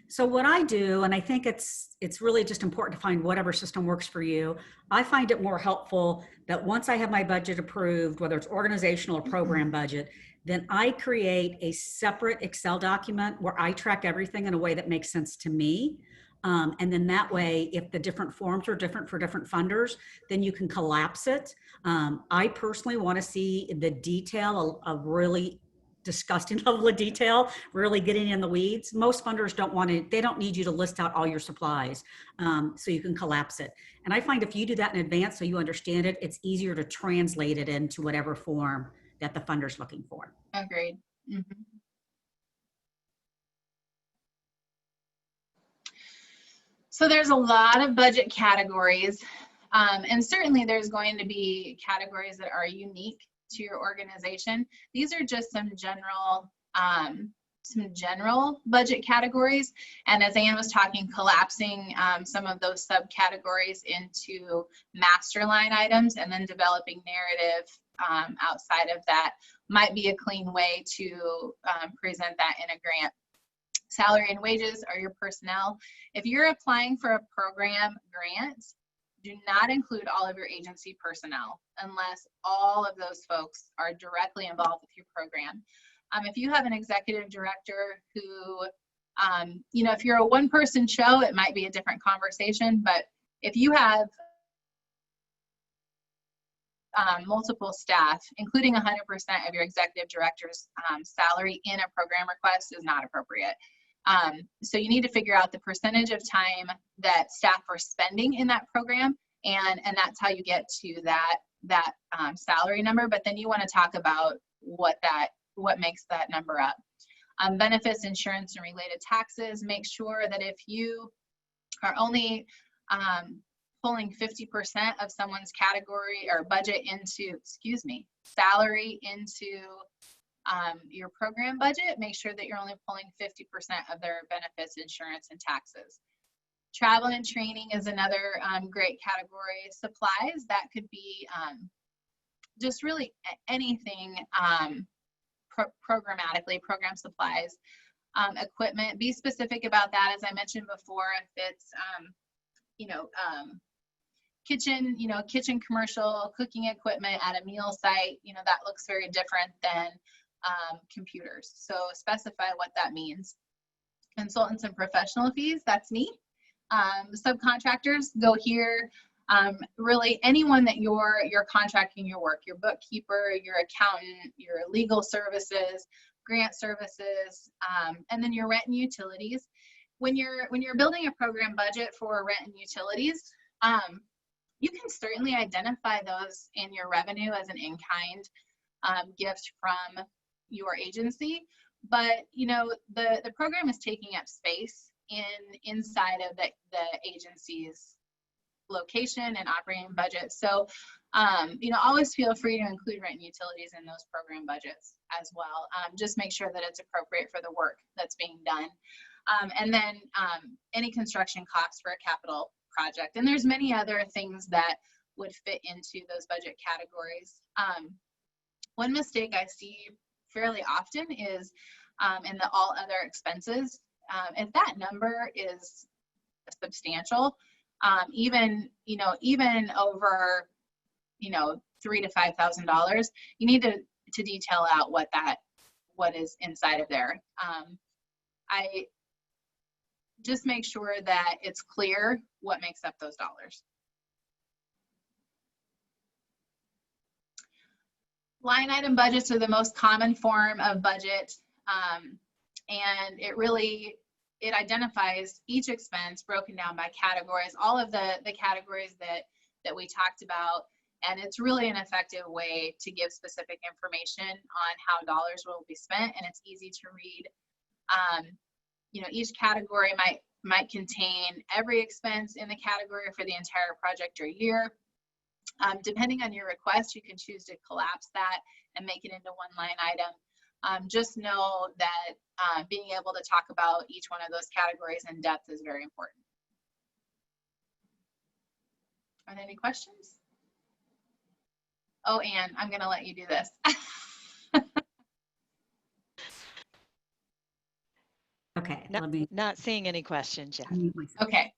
So what I do, and I think it's really just important to find whatever system works for you. I find it more helpful that once I have my budget approved, whether it's organizational or program budget, then I create a separate Excel document where I track everything in a way that makes sense to me. And then that way, if the different forms are different for different funders, then you can collapse it. I personally want to see the detail of really disgusting level of detail, really getting in the weeds. Most funders don't want to, they don't need you to list out all your supplies, so you can collapse it. And I find if you do that in advance so you understand it, it's easier to translate it into whatever form that the funder's looking for. Agreed. Mm-hmm. So there's a lot of budget categories, and certainly there's going to be categories that are unique to your organization. These are just some general budget categories. And as Ann was talking, collapsing some of those subcategories into master line items and then developing narrative outside of that might be a clean way to present that in a grant. Salary and wages are your personnel. If you're applying for a program grant, do not include all of your agency personnel unless all of those folks are directly involved with your program. If you have an executive director who, you know, if you're a one-person show, it might be a different conversation, but if you have multiple staff, including 100% of your executive director's salary in a program request is not appropriate. So you need to figure out the percentage of time that staff are spending in that program, and that's how you get to that salary number. But then you want to talk about what makes that number up. Benefits, insurance, and related taxes. Make sure that if you are only pulling 50% of someone's category or budget into, salary into your program budget, make sure that you're only pulling 50% of their benefits, insurance, and taxes. Travel and training is another great category. Supplies, that could be just really anything programmatically, program supplies. Equipment, be specific about that. As I mentioned before, if it's, kitchen commercial, cooking equipment at a meal site, that looks very different than computers. So specify what that means. Consultants and professional fees, that's me. Subcontractors go here. Really anyone that you're contracting your work, your bookkeeper, your accountant, your legal services, grant services, and then your rent and utilities. When you're building a program budget for rent and utilities, you can certainly identify those in your revenue as an in-kind gift from your agency, but the program is taking up space inside of the agency's location and operating budget. So always feel free to include rent and utilities in those program budgets as well. Just make sure that it's appropriate for the work that's being done. And then any construction costs for a capital project. And there's many other things that would fit into those budget categories. One mistake I see fairly often is in the all other expenses. If that number is substantial, even over, $3,000 to $5,000, you need to detail out what is inside of there. I just make sure that it's clear what makes up those dollars. Line item budgets are the most common form of budget, and it identifies each expense broken down by categories, all of the categories that we talked about, and it's really an effective way to give specific information on how dollars will be spent, and it's easy to read. Each category might contain every expense in the category for the entire project or year. Depending on your request, you can choose to collapse that and make it into one line item. Just know that being able to talk about each one of those categories in depth is very important. Are there any questions? Oh, Anne, I'm going to let you do this. Okay, Not seeing any questions yet. Okay.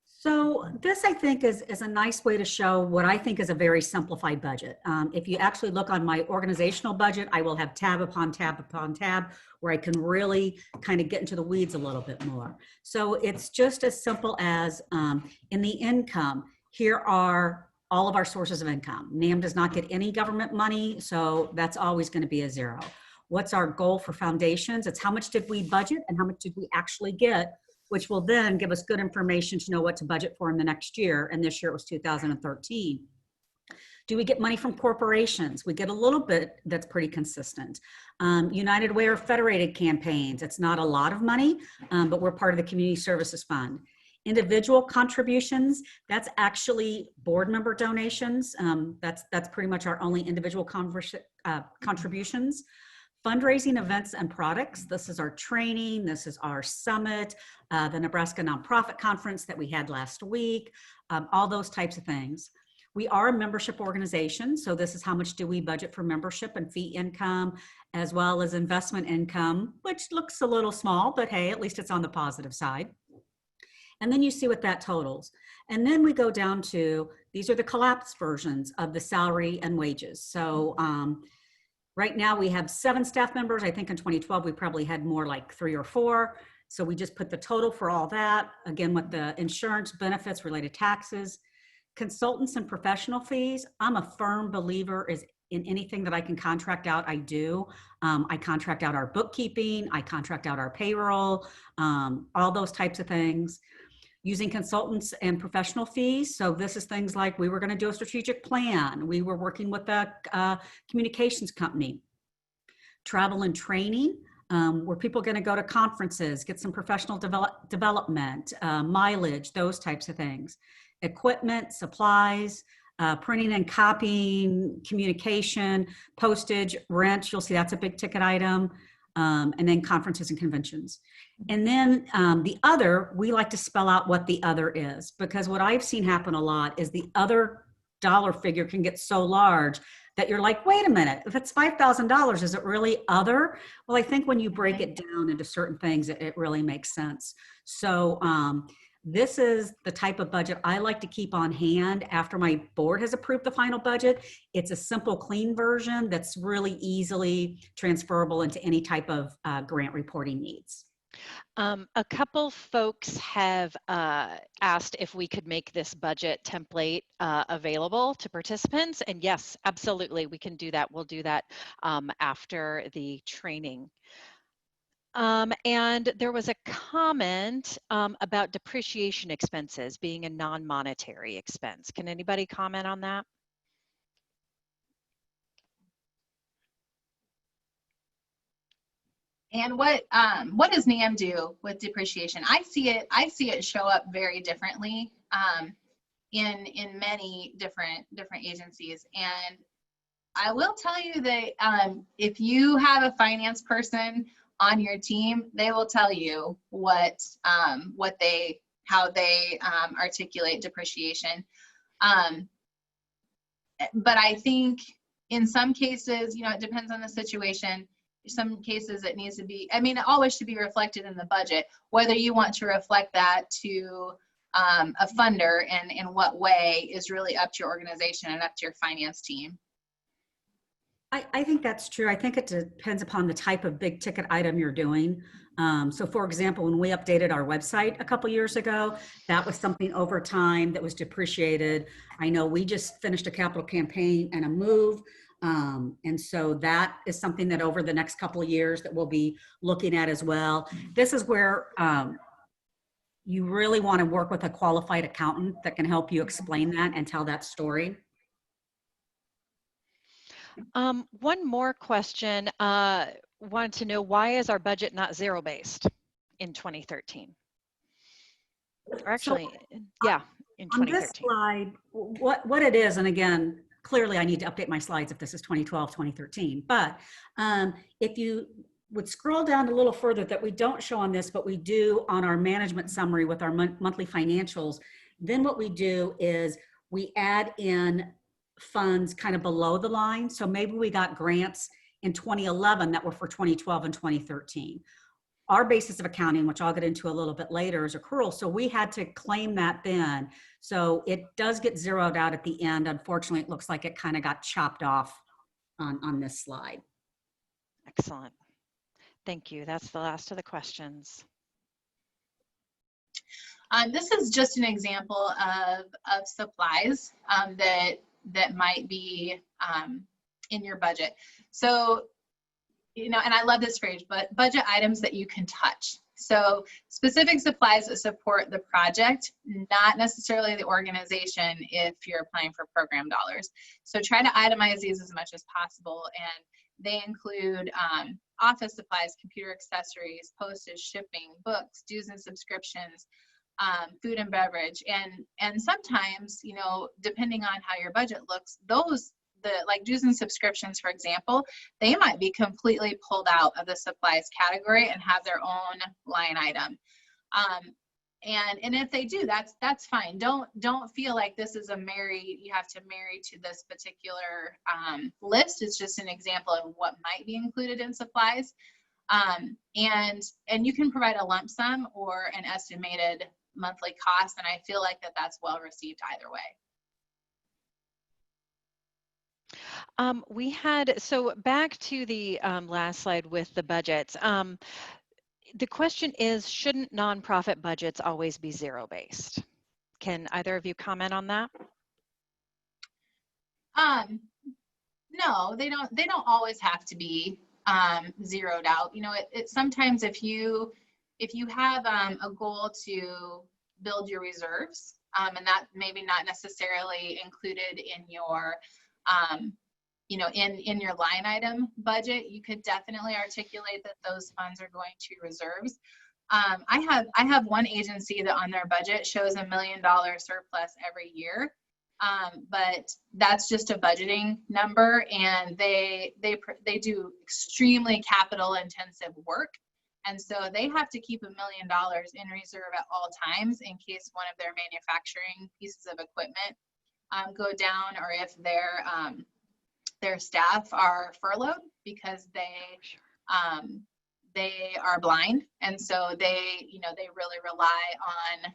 So this, I think, is a nice way to show what I think is a very simplified budget. If you actually look on my organizational budget, I will have tab upon tab upon tab where I can really kind of get into the weeds a little bit more. So it's just as simple as in the income, here are all of our sources of income. NAM does not get any government money, so that's always going to be a zero. What's our goal for foundations? It's how much did we budget and how much did we actually get, which will then give us good information to know what to budget for in the next year. And this year it was 2013. Do we get money from corporations? We get a little bit that's pretty consistent. United Way or federated campaigns, it's not a lot of money, but we're part of the Community Services Fund. Individual contributions, that's actually board member donations. That's pretty much our only individual contributions. Fundraising events and products. This is our training. This is our summit, the Nebraska Nonprofit Conference that we had last week, all those types of things. We are a membership organization, so this is how much do we budget for membership and fee income, as well as investment income, which looks a little small, but hey, at least it's on the positive side. And then you see what that totals. And then we go down to, these are the collapsed versions of the salary and wages. So right now we have 7 staff members. I think in 2012, we probably had more like 3 or 4. So we just put the total for all that, again, with the insurance, benefits, related taxes, consultants and professional fees. I'm a firm believer in anything that I can contract out, I do. I contract out our bookkeeping, I contract out our payroll, all those types of things. Using consultants and professional fees. So this is things like we were going to do a strategic plan. We were working with a communications company. Travel and training, were people going to go to conferences, get some professional development, mileage, those types of things. Equipment, supplies, printing and copying, communication, postage, rent, you'll see that's a big ticket item. And then conferences and conventions. And then the other, we like to spell out what the other is, because what I've seen happen a lot is the other dollar figure can get so large that you're like, wait a minute, if it's $5,000, is it really other? Well, I think when you break it down into certain things, it really makes sense. So this is the type of budget I like to keep on hand after my board has approved the final budget. It's a simple, clean version that's really easily transferable into any type of grant reporting needs. A couple folks have asked if we could make this budget template available to participants. And yes, absolutely, we can do that. We'll do that after the training. And there was a comment about depreciation expenses being a non-monetary expense. Can anybody comment on that? And what does NAM do with depreciation? I see it show up very differently in many different agencies. And I will tell you that if you have a finance person on your team, they will tell you how they articulate depreciation. But I think in some cases, it depends on the situation. some cases it needs to be, I mean, it always should be reflected in the budget. Whether you want to reflect that to a funder and in what way is really up to your organization and up to your finance team. I think that's true. I think it depends upon the type of big ticket item you're doing. So for example, when we updated our website a couple years ago, that was something over time that was depreciated. I know we just finished a capital campaign and a move. And so that is something that over the next couple of years that we'll be looking at as well. This is where you really want to work with a qualified accountant that can help you explain that and tell that story. One more question. Wanted to know, why is our budget not zero-based in 2013? Or actually, yeah, in 2013. On this slide, what it is, and again, clearly I need to update my slides if this is 2012, 2013, but if you would scroll down a little further, that we don't show on this, but we do on our management summary with our monthly financials, then what we do is we add in funds kind of below the line. So maybe we got grants in 2011 that were for 2012 and 2013. Our basis of accounting, which I'll get into a little bit later, is accrual. So we had to claim that then. So it does get zeroed out at the end. Unfortunately, it looks like it kind of got chopped off on this slide. Excellent. Thank you. That's the last of the questions. This is just an example of supplies that might be in your budget. So, you know, and I love this phrase, but budget items that you can touch. So specific supplies that support the project, not necessarily the organization if you're applying for program dollars. So try to itemize these as much as possible. And they include office supplies, computer accessories, postage, shipping, books, dues and subscriptions, food and beverage. And sometimes, you know, depending on how your budget looks, like dues and subscriptions, for example, they might be completely pulled out of the supplies category and have their own line item. And if they do, that's fine. Don't feel like this is you have to marry to this particular list. It's just an example of what might be included in supplies. And you can provide a lump sum or an estimated monthly cost, and I feel like that's well received either way. So back to the last slide with the budgets. The question is, shouldn't nonprofit budgets always be zero-based? Can either of you comment on that? No, they don't always have to be zeroed out. You know, it sometimes if you have a goal to build your reserves, and that maybe not necessarily included in your you know, in your line item budget, you could definitely articulate that those funds are going to reserves. I have one agency that on their budget shows $1 million surplus every year, but that's just a budgeting number, and they do extremely capital intensive work, and so they have to keep $1 million in reserve at all times in case one of their manufacturing pieces of equipment go down, or if their staff are furloughed because they are blind, and so they really rely on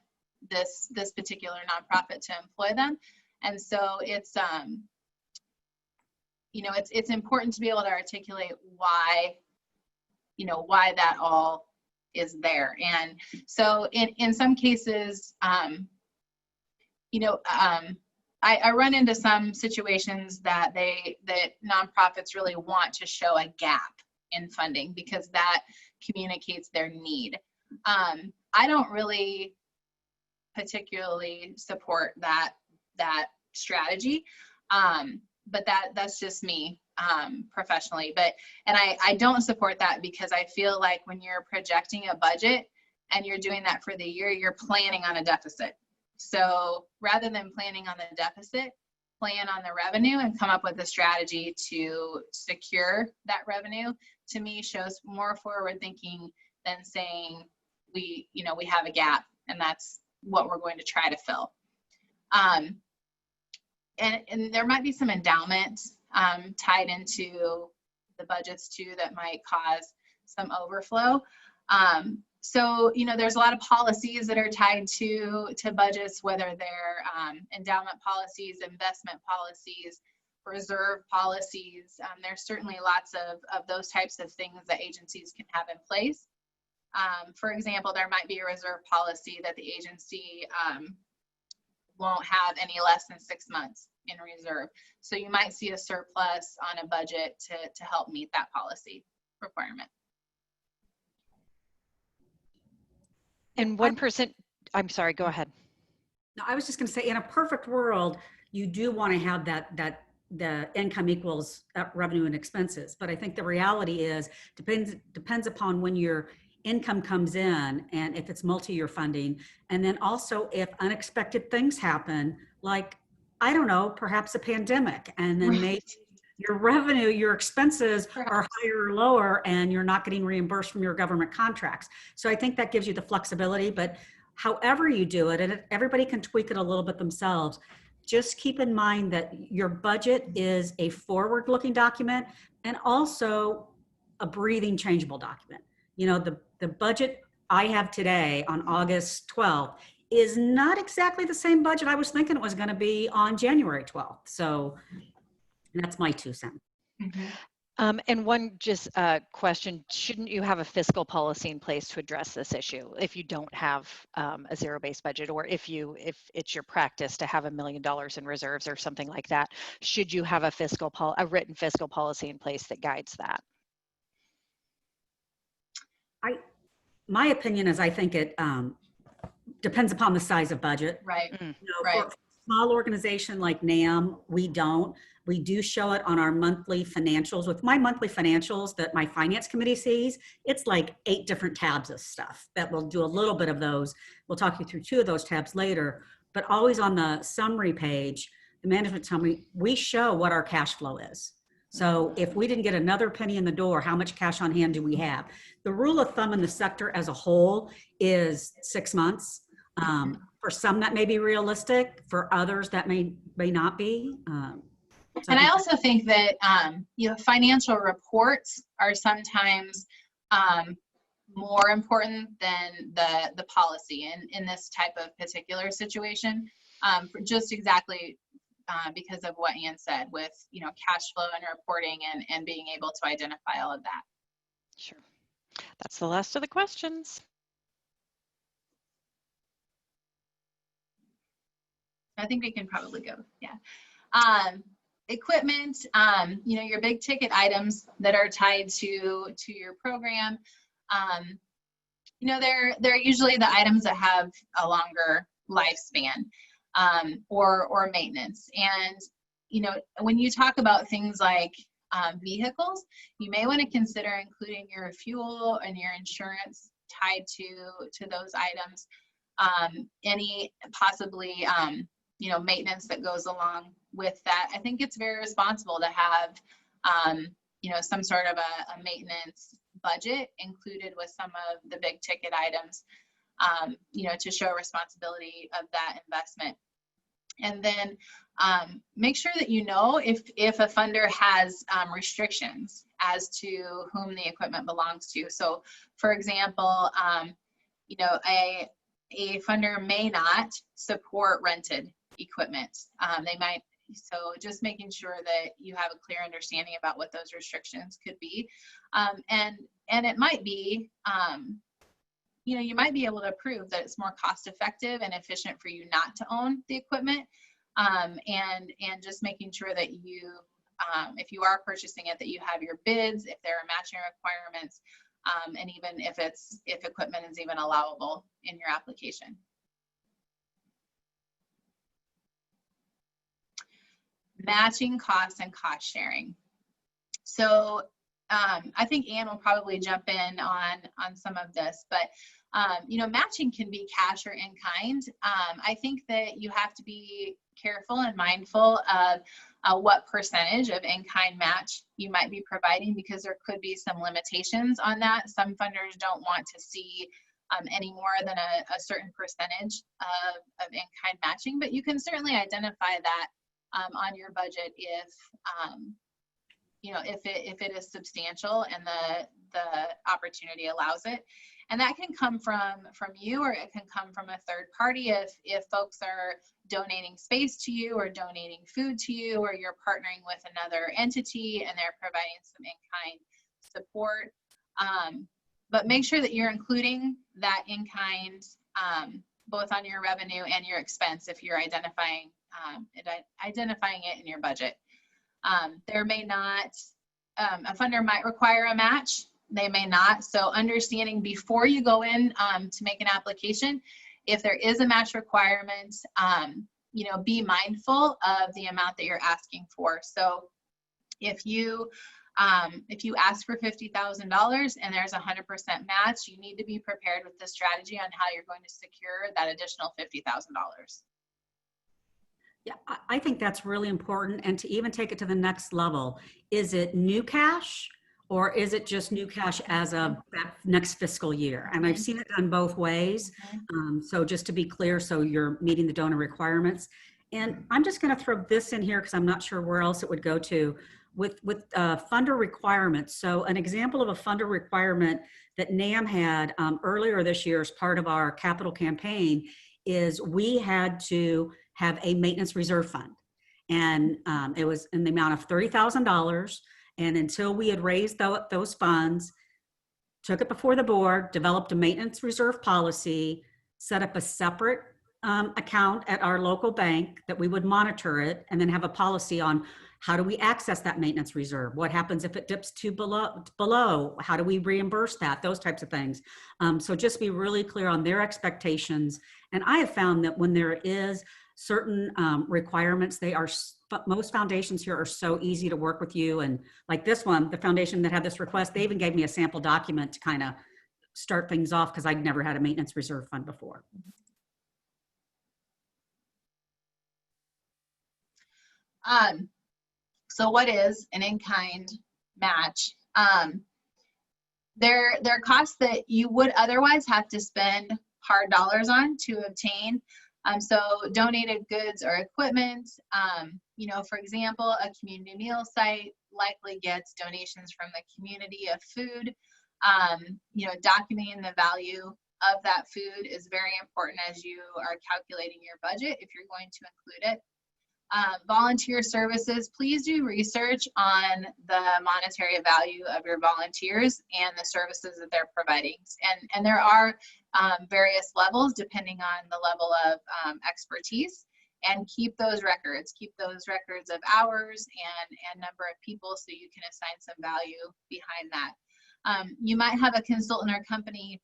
this particular nonprofit to employ them. And so it's it's important to be able to articulate why that all is there. And so in some cases, I run into some situations that nonprofits really want to show a gap in funding because that communicates their need. I don't really particularly support that strategy, but that's just me professionally. And I don't support that because I feel like when you're projecting a budget and you're doing that for the year, you're planning on a deficit. So rather than planning on the deficit, plan on the revenue and come up with a strategy to secure that revenue, to me shows more forward thinking than saying we have a gap and that's what we're going to try to fill. And there might be some endowments tied into the budgets too that might cause some overflow. So, you know, there's a lot of policies that are tied to budgets, whether they're endowment policies, investment policies, reserve policies. There's certainly lots of those types of things that agencies can have in place. For example, there might be a reserve policy that the agency won't have any less than 6 months in reserve. So you might see a surplus on a budget to help meet that policy requirement. And 1%, I'm sorry, go ahead. No, I was just going to say, in a perfect world, you do want to have the income equals revenue and expenses. But I think the reality is depends upon when your income comes in and if it's multi-year funding. And then also if unexpected things happen, like, I don't know, perhaps a pandemic, and then maybe your revenue, your expenses are higher or lower, and you're not getting reimbursed from your government contracts. So I think that gives you the flexibility, but however you do it, and everybody can tweak it a little bit themselves, just keep in mind that your budget is a forward-looking document and also a breathing, changeable document. You know, the budget I have today on August 12th is not exactly the same budget I was thinking it was going to be on January 12th. So that's my 2 cents. Mm-hmm. And one just question, shouldn't you have a fiscal policy in place to address this issue if you don't have a zero-based budget, or if it's your practice to have $1 million in reserves or something like that? Should you have a written fiscal policy in place that guides that? My opinion is I think it depends upon the size of budget. Right. Mm. You know, Right. for a small organization like NAM, we don't. We do show it on our monthly financials. With my monthly financials that my finance committee sees, it's like 8 different tabs of stuff that we'll do a little bit of those. We'll talk you through 2 of those tabs later, but always on the summary page, the management summary, we show what our cash flow is. So if we didn't get another penny in the door, how much cash on hand do we have? The rule of thumb in the sector as a whole is 6 months. For some that may be realistic, for others that may not be. And I also think that you know, financial reports are sometimes more important than the policy in this type of particular situation, for just exactly because of what Ann said with, you know, cash flow and reporting and being able to identify all of that. Sure. That's the last of the questions. I think we can probably go. Yeah. Equipment, you know, your big ticket items that are tied to your program, you know, they're usually the items that have a longer lifespan, or maintenance. And, you know, when you talk about things like vehicles, you may want to consider including your fuel and your insurance tied to those items. Any possibly, you know, maintenance that goes along with that. I think it's very responsible to have, you know, some sort of a maintenance budget included with some of the big ticket items, you know, to show responsibility of that investment. And then make sure that you know if a funder has restrictions as to whom the equipment belongs to. So, for example, you know, a funder may not support rented equipment. They might, so just making sure that you have a clear understanding about what those restrictions could be. And it might be, you know, you might be able to prove that it's more cost effective and efficient for you not to own the equipment. And just making sure that you, if you are purchasing it, that you have your bids, if there are matching requirements, and even if equipment is even allowable in your application. Matching costs and cost sharing. So I think Ann will probably jump in on some of this, but you know, matching can be cash or in kind. I think that you have to be careful and mindful of what percentage of in-kind match you might be providing, because there could be some limitations on that. Some funders don't want to see any more than a certain percentage of in-kind matching, but you can certainly identify that on your budget if it is substantial and the opportunity allows it. And that can come from you, or it can come from a third party if folks are donating space to you or donating food to you, or you're partnering with another entity and they're providing some in-kind support. But make sure that you're including that in-kind both on your revenue and your expense if you're identifying it in your budget. There may not, a funder might require a match, they may not. So understanding before you go in to make an application, if there is a match requirement, be mindful of the amount that you're asking for. So if you ask for $50,000 and there's 100% match, you need to be prepared with the strategy on how you're going to secure that additional $50,000. Yeah, I think that's really important. And to even take it to the next level, is it new cash or is it just new cash as of that next fiscal year? And I've seen it done both ways. So just to be clear, so you're meeting the donor requirements. And I'm just going to throw this in here because I'm not sure where else it would go to with funder requirements. So an example of a funder requirement that NAM had earlier this year as part of our capital campaign is we had to have a maintenance reserve fund. And it was in the amount of $30,000. And until we had raised those funds, took it before the board, developed a maintenance reserve policy, set up a separate account at our local bank that we would monitor it, and then have a policy on how do we access that maintenance reserve? What happens if it dips to below? How do we reimburse that? Those types of things. So just be really clear on their expectations. And I have found that when there is certain requirements, most foundations here are so easy to work with you. And like this one, the foundation that had this request, they even gave me a sample document to kind of start things off because I'd never had a maintenance reserve fund before. So what is an in-kind match? There are costs that you would otherwise have to spend hard dollars on to obtain. So donated goods or equipment, for example, a community meal site likely gets donations from the community of food. Documenting the value of that food is very important as you are calculating your budget if you're going to include it. Volunteer services, please do research on the monetary value of your volunteers and the services that they're providing. And there are various levels depending on the level of expertise, and keep those records of hours and number of people so you can assign some value behind that. You might have a consultant or company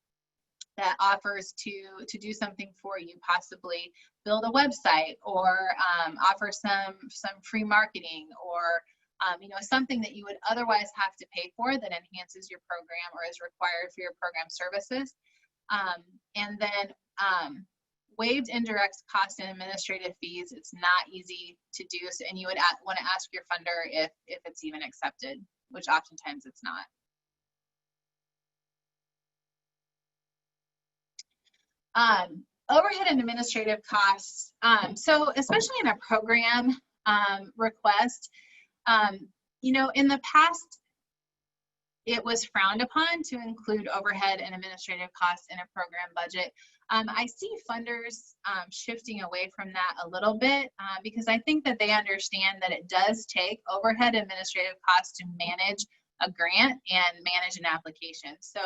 that offers to do something for you, possibly build a website or offer some free marketing or something that you would otherwise have to pay for that enhances your program or is required for your program services. And then waived indirect costs and administrative fees, it's not easy to do. So, and you would want to ask your funder if it's even accepted, which oftentimes it's not. Overhead and administrative costs. So especially in a program request, in the past, it was frowned upon to include overhead and administrative costs in a program budget. I see funders shifting away from that a little bit because I think that they understand that it does take overhead administrative costs to manage a grant and manage an application. So,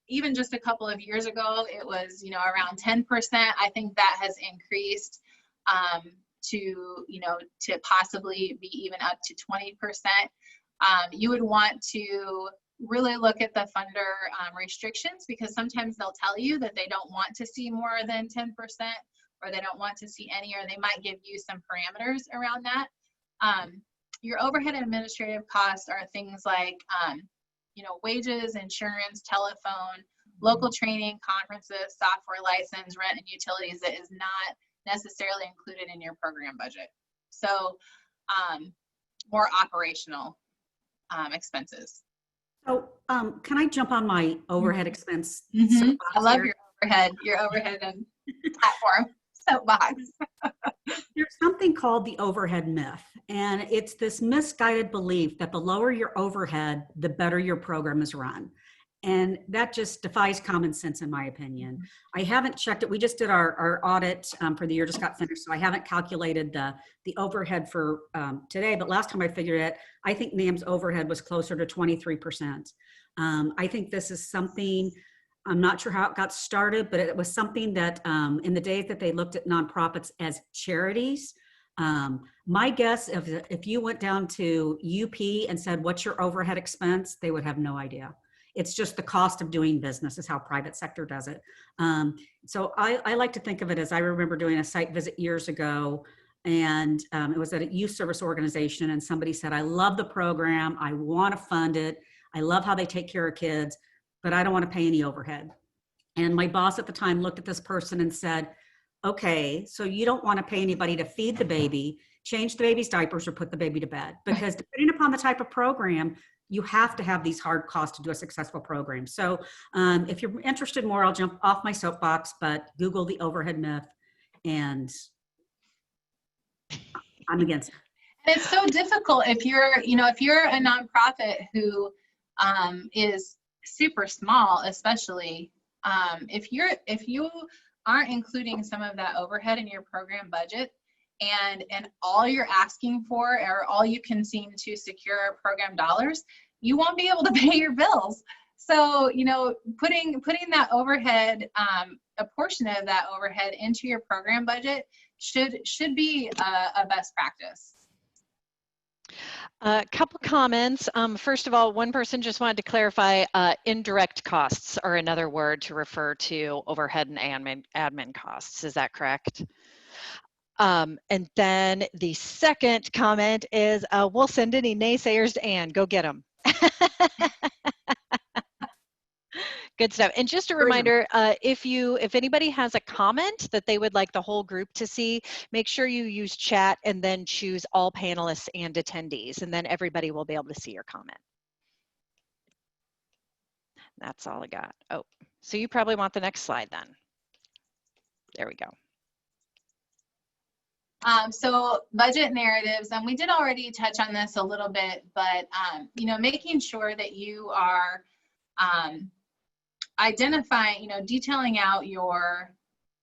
even just a couple of years ago, it was, around 10%. I think that has increased to possibly be even up to 20%. You would want to really look at the funder restrictions, because sometimes they'll tell you that they don't want to see more than 10%, or they don't want to see any, or they might give you some parameters around that. Your overhead and administrative costs are things like wages, insurance, telephone, local training, conferences, software license, rent, and utilities that is not necessarily included in your program budget. So more operational expenses. So can I jump on my overhead expense? I love your overhead and platform soapbox. There's something called the overhead myth, and it's this misguided belief that the lower your overhead, the better your program is run. And that just defies common sense, in my opinion. I haven't checked it. We just did our audit for the year, just got finished, so I haven't calculated the overhead for today. But last time I figured it, I think NAM's overhead was closer to 23%. I think this is something, I'm not sure how it got started, but it was something that in the days that they looked at nonprofits as charities, my guess, if you went down to UP and said, what's your overhead expense? They would have no idea. It's just the cost of doing business is how private sector does it. So I like to think of it as, I remember doing a site visit years ago, and it was at a youth service organization, and somebody said, I love the program, I want to fund it, I love how they take care of kids, but I don't want to pay any overhead. And my boss at the time looked at this person and said, okay, so you don't want to pay anybody to feed the baby, change the baby's diapers, or put the baby to bed, because depending upon the type of program, you have to have these hard costs to do a successful program. So if you're interested more, I'll jump off my soapbox, but Google the overhead myth, and I'm against it. And it's so difficult if you're, if you're a nonprofit who is super small, especially if you aren't including some of that overhead in your program budget, and all you're asking for, or all you can seem to secure program dollars, you won't be able to pay your bills. So, putting that overhead, a portion of that overhead into your program budget should be a best practice. A couple comments. First of all, one person just wanted to clarify, indirect costs are another word to refer to overhead and admin costs. Is that correct? And then the second comment is, we'll send any naysayers to Ann. Go get them. Good stuff. And just a reminder, if anybody has a comment that they would like the whole group to see, make sure you use chat and then choose all panelists and attendees, and then everybody will be able to see your comment. That's all I got. Oh, so you probably want the next slide then. There we go. So budget narratives, and we did already touch on this a little bit, but making sure that you are identifying, detailing out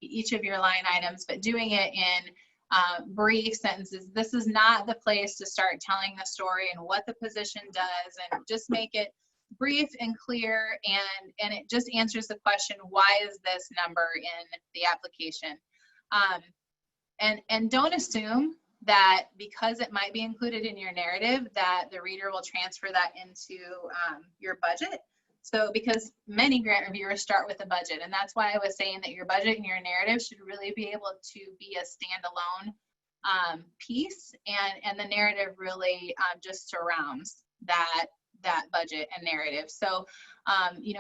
each of your line items, but doing it in brief sentences. This is not the place to start telling the story and what the position does, and just make it brief and clear, and it just answers the question, why is this number in the application? And don't assume that because it might be included in your narrative that the reader will transfer that into your budget. So because many grant reviewers start with a budget, and that's why I was saying that your budget and your narrative should really be able to be a standalone piece, and the narrative really just surrounds that budget and narrative. So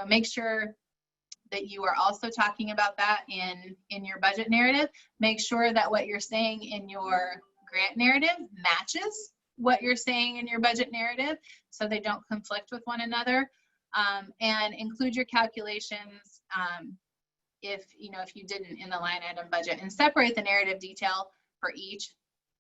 make sure that you are also talking about that in your budget narrative. Make sure that what you're saying in your grant narrative matches what you're saying in your budget narrative, so they don't conflict with one another. And include your calculations if you didn't in the line item budget, and separate the narrative detail for each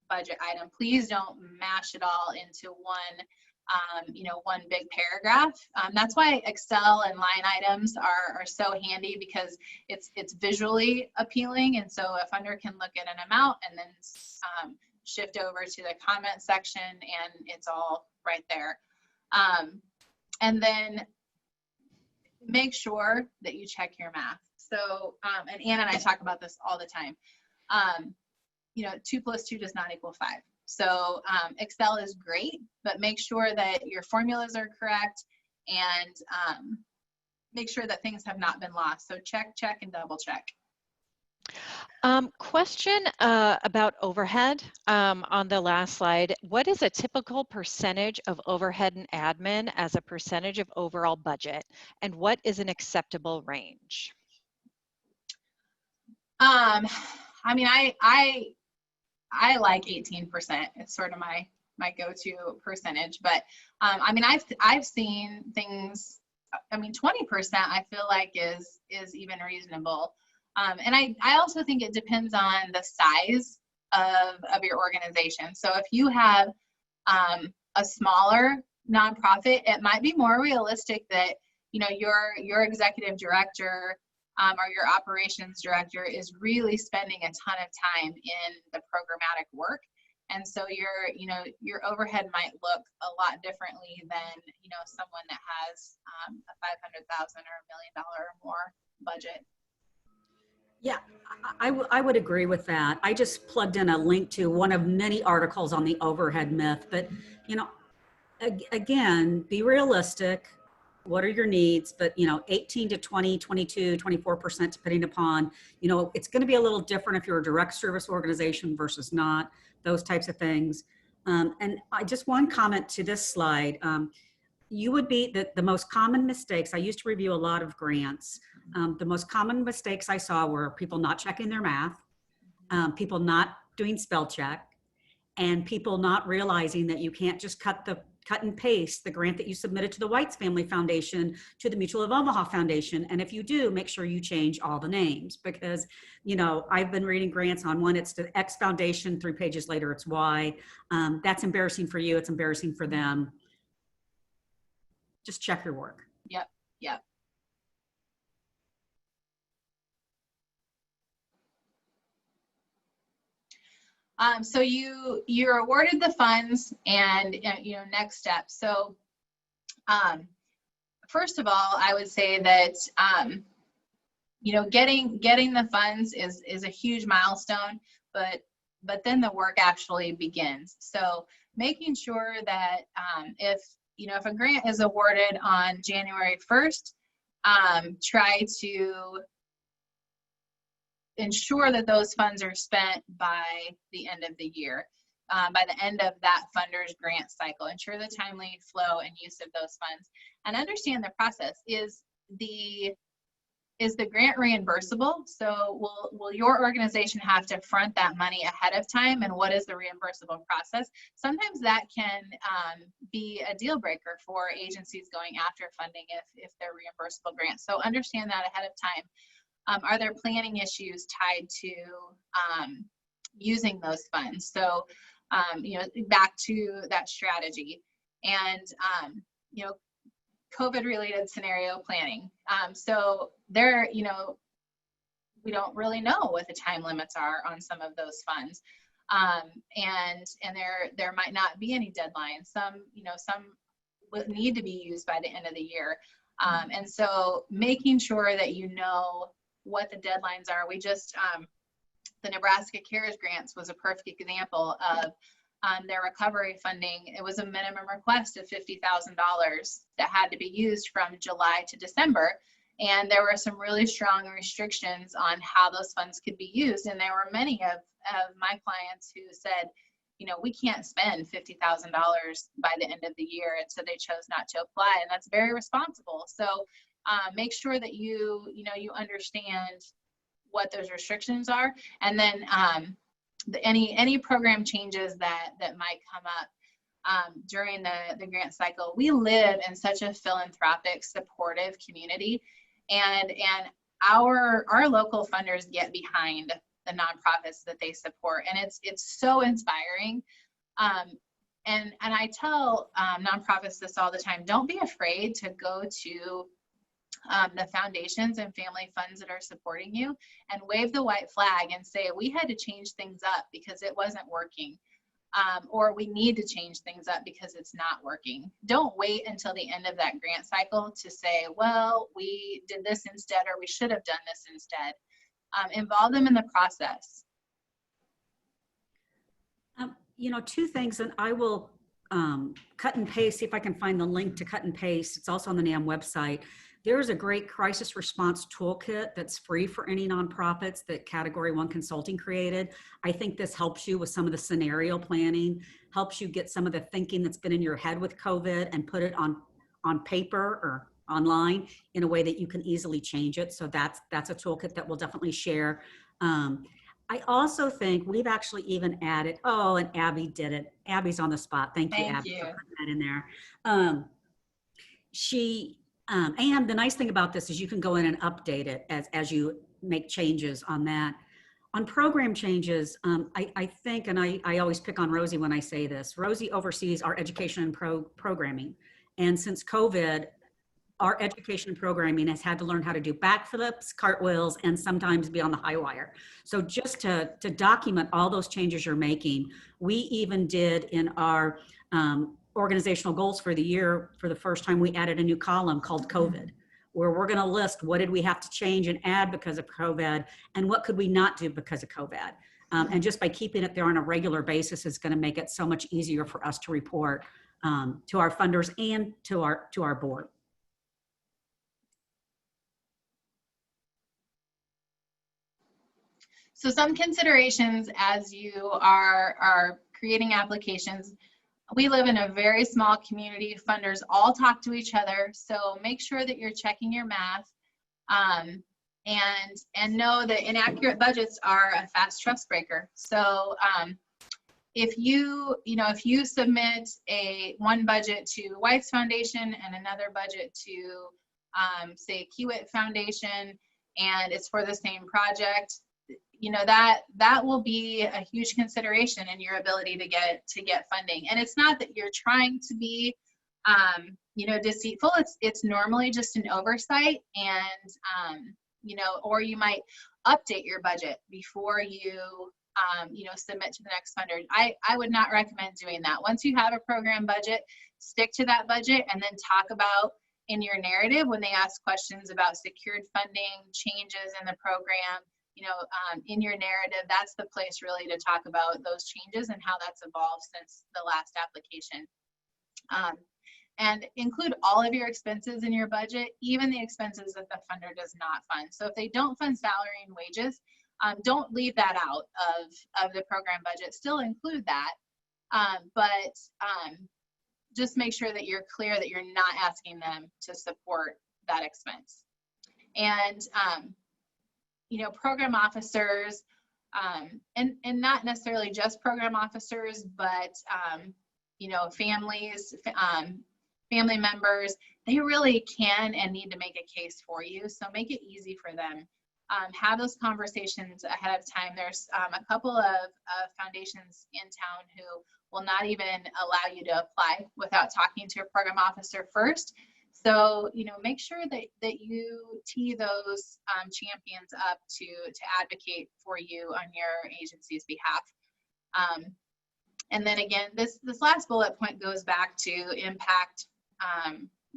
budget item. Please don't mash it all into one big paragraph. That's why Excel and line items are so handy, because it's visually appealing, and so a funder can look at an amount and then shift over to the comment section, and it's all right there. And then make sure that you check your math. So, and Ann and I talk about this all the time. 2 + 2 does not equal 5. So Excel is great, but make sure that your formulas are correct, and make sure that things have not been lost. So check, and double check. Question about overhead on the last slide. What is a typical percentage of overhead and admin as a percentage of overall budget, and what is an acceptable range? I mean, I like 18%. It's sort of my go-to percentage, but I mean, I've seen things. I mean, 20% I feel like is even reasonable. And I also think it depends on the size of your organization. So if you have a smaller nonprofit, it might be more realistic that, you know, your executive director or your operations director is really spending a ton of time in the programmatic work. And so your overhead might look a lot differently than, you know, someone that has a $500,000 or $1 million or more budget. Yeah, I would agree with that. I just plugged in a link to one of many articles on the overhead myth, but, you know, again, be realistic. What are your needs? But, you know, 18 to 20, 22, 24%, depending upon, you know, it's going to be a little different if you're a direct service organization versus not, those types of things. And I just one comment to this slide. You would be the most common mistakes. I used to review a lot of grants. The most common mistakes I saw were people not checking their math, people not doing spell check, and people not realizing that you can't just cut and paste the grant that you submitted to the Weitz Family Foundation to the Mutual of Omaha Foundation. And if you do, make sure you change all the names, because, you know, I've been reading grants on one, it's the X Foundation, 3 pages later, it's Y. That's embarrassing for you. It's embarrassing for them. Just check your work. Yep. Yep. So you're awarded the funds, and you know, next steps. So first of all, I would say that you know, getting the funds is a huge milestone, but then the work actually begins. So making sure that if a grant is awarded on January 1st, try to ensure that those funds are spent by the end of the year, by the end of that funder's grant cycle. Ensure the timely flow and use of those funds, and understand the process. Is the grant reimbursable? So will your organization have to front that money ahead of time, and what is the reimbursable process? Sometimes that can be a deal breaker for agencies going after funding if they're reimbursable grants. So understand that ahead of time. Are there planning issues tied to using those funds? So, you know, back to that strategy, and, you know, COVID-related scenario planning. So there, you know, we don't really know what the time limits are on some of those funds. And there might not be any deadlines. Some would need to be used by the end of the year. And so making sure that you know what the deadlines are. We just, the Nebraska CARES grants was a perfect example of their recovery funding. It was a minimum request of $50,000 that had to be used from July to December. And there were some really strong restrictions on how those funds could be used. And there were many of my clients who said, you know, we can't spend $50,000 by the end of the year. And so they chose not to apply. And that's very responsible. So make sure that you understand what those restrictions are. And then any program changes that might come up during the grant cycle. We live in such a philanthropic, supportive community, and our local funders get behind the nonprofits that they support, and it's so inspiring. And I tell nonprofits this all the time: don't be afraid to go to the foundations and family funds that are supporting you and wave the white flag and say, we had to change things up because it wasn't working, or we need to change things up because it's not working. Don't wait until the end of that grant cycle to say, well, we did this instead, or we should have done this instead. Involve them in the process. You know, 2 things, and I will cut and paste, see if I can find the link to cut and paste. It's also on the NAM website. There is a great crisis response toolkit that's free for any nonprofits that Category 1 Consulting created. I think this helps you with some of the scenario planning, helps you get some of the thinking that's been in your head with COVID and put it on paper or online in a way that you can easily change it. So that's a toolkit that we'll definitely share. I also think we've actually even added, oh, and Abby did it. Abby's on the spot. Thank you, Abby, for putting that in there. And the nice thing about this is you can go in and update it as you make changes on that. On program changes, I think, and I always pick on Rosie when I say this, Rosie oversees our education and programming. And since COVID, our education and programming has had to learn how to do backflips, cartwheels, and sometimes be on the high wire. So just to document all those changes you're making, we even did in our organizational goals for the year, for the first time, we added a new column called COVID, where we're going to list what did we have to change and add because of COVID, and what could we not do because of COVID. And just by keeping it there on a regular basis is going to make it so much easier for us to report to our funders and to our board. So some considerations as you are creating applications. We live in a very small community. Funders all talk to each other. So make sure that you're checking your math and know that inaccurate budgets are a fast trust breaker. So if you submit one budget to Weitz Foundation and another budget to say Kiewit Foundation, and it's for the same project, that will be a huge consideration in your ability to get funding. And it's not that you're trying to be deceitful. It's normally just an oversight, and or you might update your budget before you submit to the next funder. I would not recommend doing that. Once you have a program budget, stick to that budget, and then talk about in your narrative when they ask questions about secured funding, changes in the program, in your narrative, that's the place really to talk about those changes and how that's evolved since the last application. And include all of your expenses in your budget, even the expenses that the funder does not fund. So if they don't fund salary and wages, don't leave that out of the program budget. Still include that, but just make sure that you're clear that you're not asking them to support that expense. And program officers, and not necessarily just program officers, but families, family members, they really can and need to make a case for you. So make it easy for them. Have those conversations ahead of time. There's a couple of foundations in town who will not even allow you to apply without talking to a program officer first. So, make sure that you tee those champions up to advocate for you on your agency's behalf. And then again, this last bullet point goes back to impact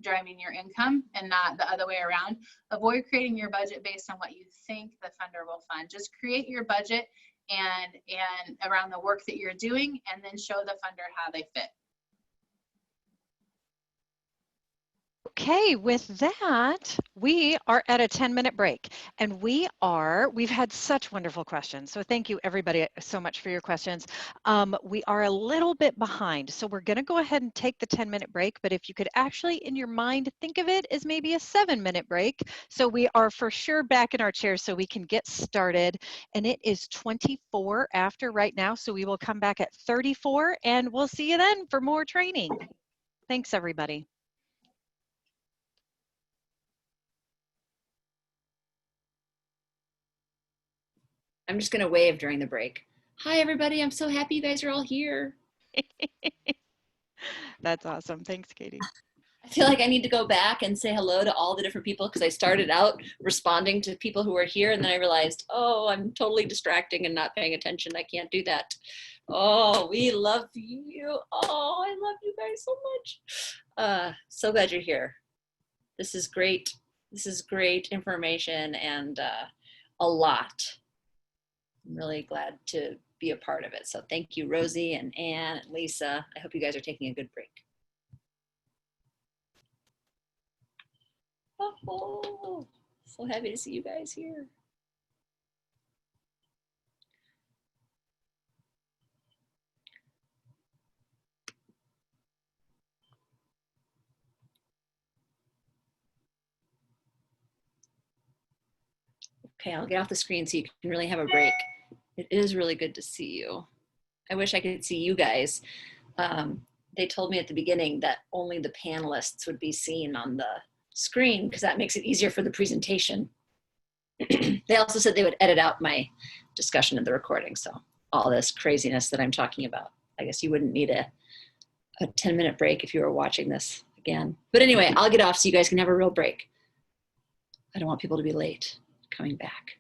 driving your income and not the other way around. Avoid creating your budget based on what you think the funder will fund. Just create your budget and around the work that you're doing, and then show the funder how they fit. Okay, with that, we are at a 10-minute break, and we've had such wonderful questions. So thank you everybody so much for your questions. We are a little bit behind, so we're gonna go ahead and take the 10-minute break, but if you could actually in your mind think of it as maybe a 7-minute break. So we are for sure back in our chairs so we can get started, and it is 24 after right now. So we will come back at 34 and we'll see you then for more training. Thanks everybody. I'm just going to wave during the break. Hi, everybody. I'm so happy you guys are all here. That's awesome. Thanks, Katie. I feel like I need to go back and say hello to all the different people because I started out responding to people who were here, and then I realized, oh, I'm totally distracting and not paying attention. I can't do that. Oh, we love you. Oh, I love you guys so much. So glad you're here. This is great. This is great information and a lot. I'm really glad to be a part of it. So thank you, Rosie and Ann and Lisa. I hope you guys are taking a good break. Oh, so happy to see you guys here. Okay, I'll get off the screen so you can really have a break. It is really good to see you. I wish I could see you guys. They told me at the beginning that only the panelists would be seen on the screen because that makes it easier for the presentation. They also said they would edit out my discussion of the recording. So all this craziness that I'm talking about, I guess you wouldn't need a 10-minute break if you were watching this again. But anyway, I'll get off so you guys can have a real break. I don't want people to be late coming back.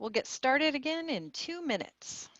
We'll get started again in 2 minutes.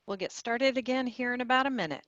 We'll get started again here in about a minute.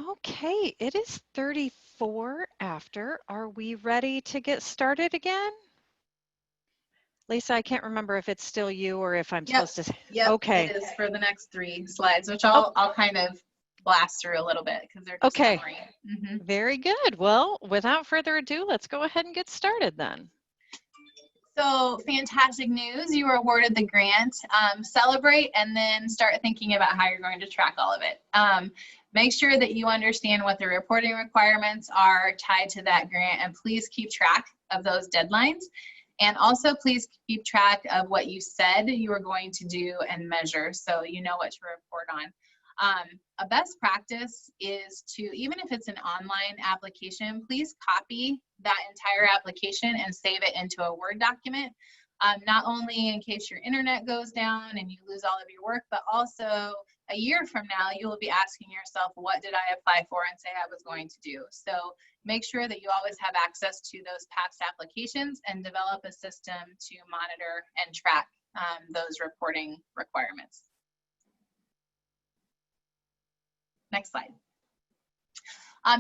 Okay, it is 34 after. Are we ready to get started again? Lisa, I can't remember if it's still you or if I'm supposed to. Yep, Okay. it is for the next 3 slides, which Oh. I'll kind of blast through a little bit because they're just Okay. summary. Very good. Well, without further ado, let's go ahead and get started then. So fantastic news, you were awarded the grant. Celebrate and then start thinking about how you're going to track all of it. Make sure that you understand what the reporting requirements are tied to that grant, and please keep track of those deadlines. And also please keep track of what you said you were going to do and measure so you know what to report on. A best practice is to, even if it's an online application, please copy that entire application and save it into a Word document, not only in case your internet goes down and you lose all of your work, but also a year from now, you will be asking yourself, what did I apply for and say I was going to do? So make sure that you always have access to those past applications and develop a system to monitor and track those reporting requirements. Next slide.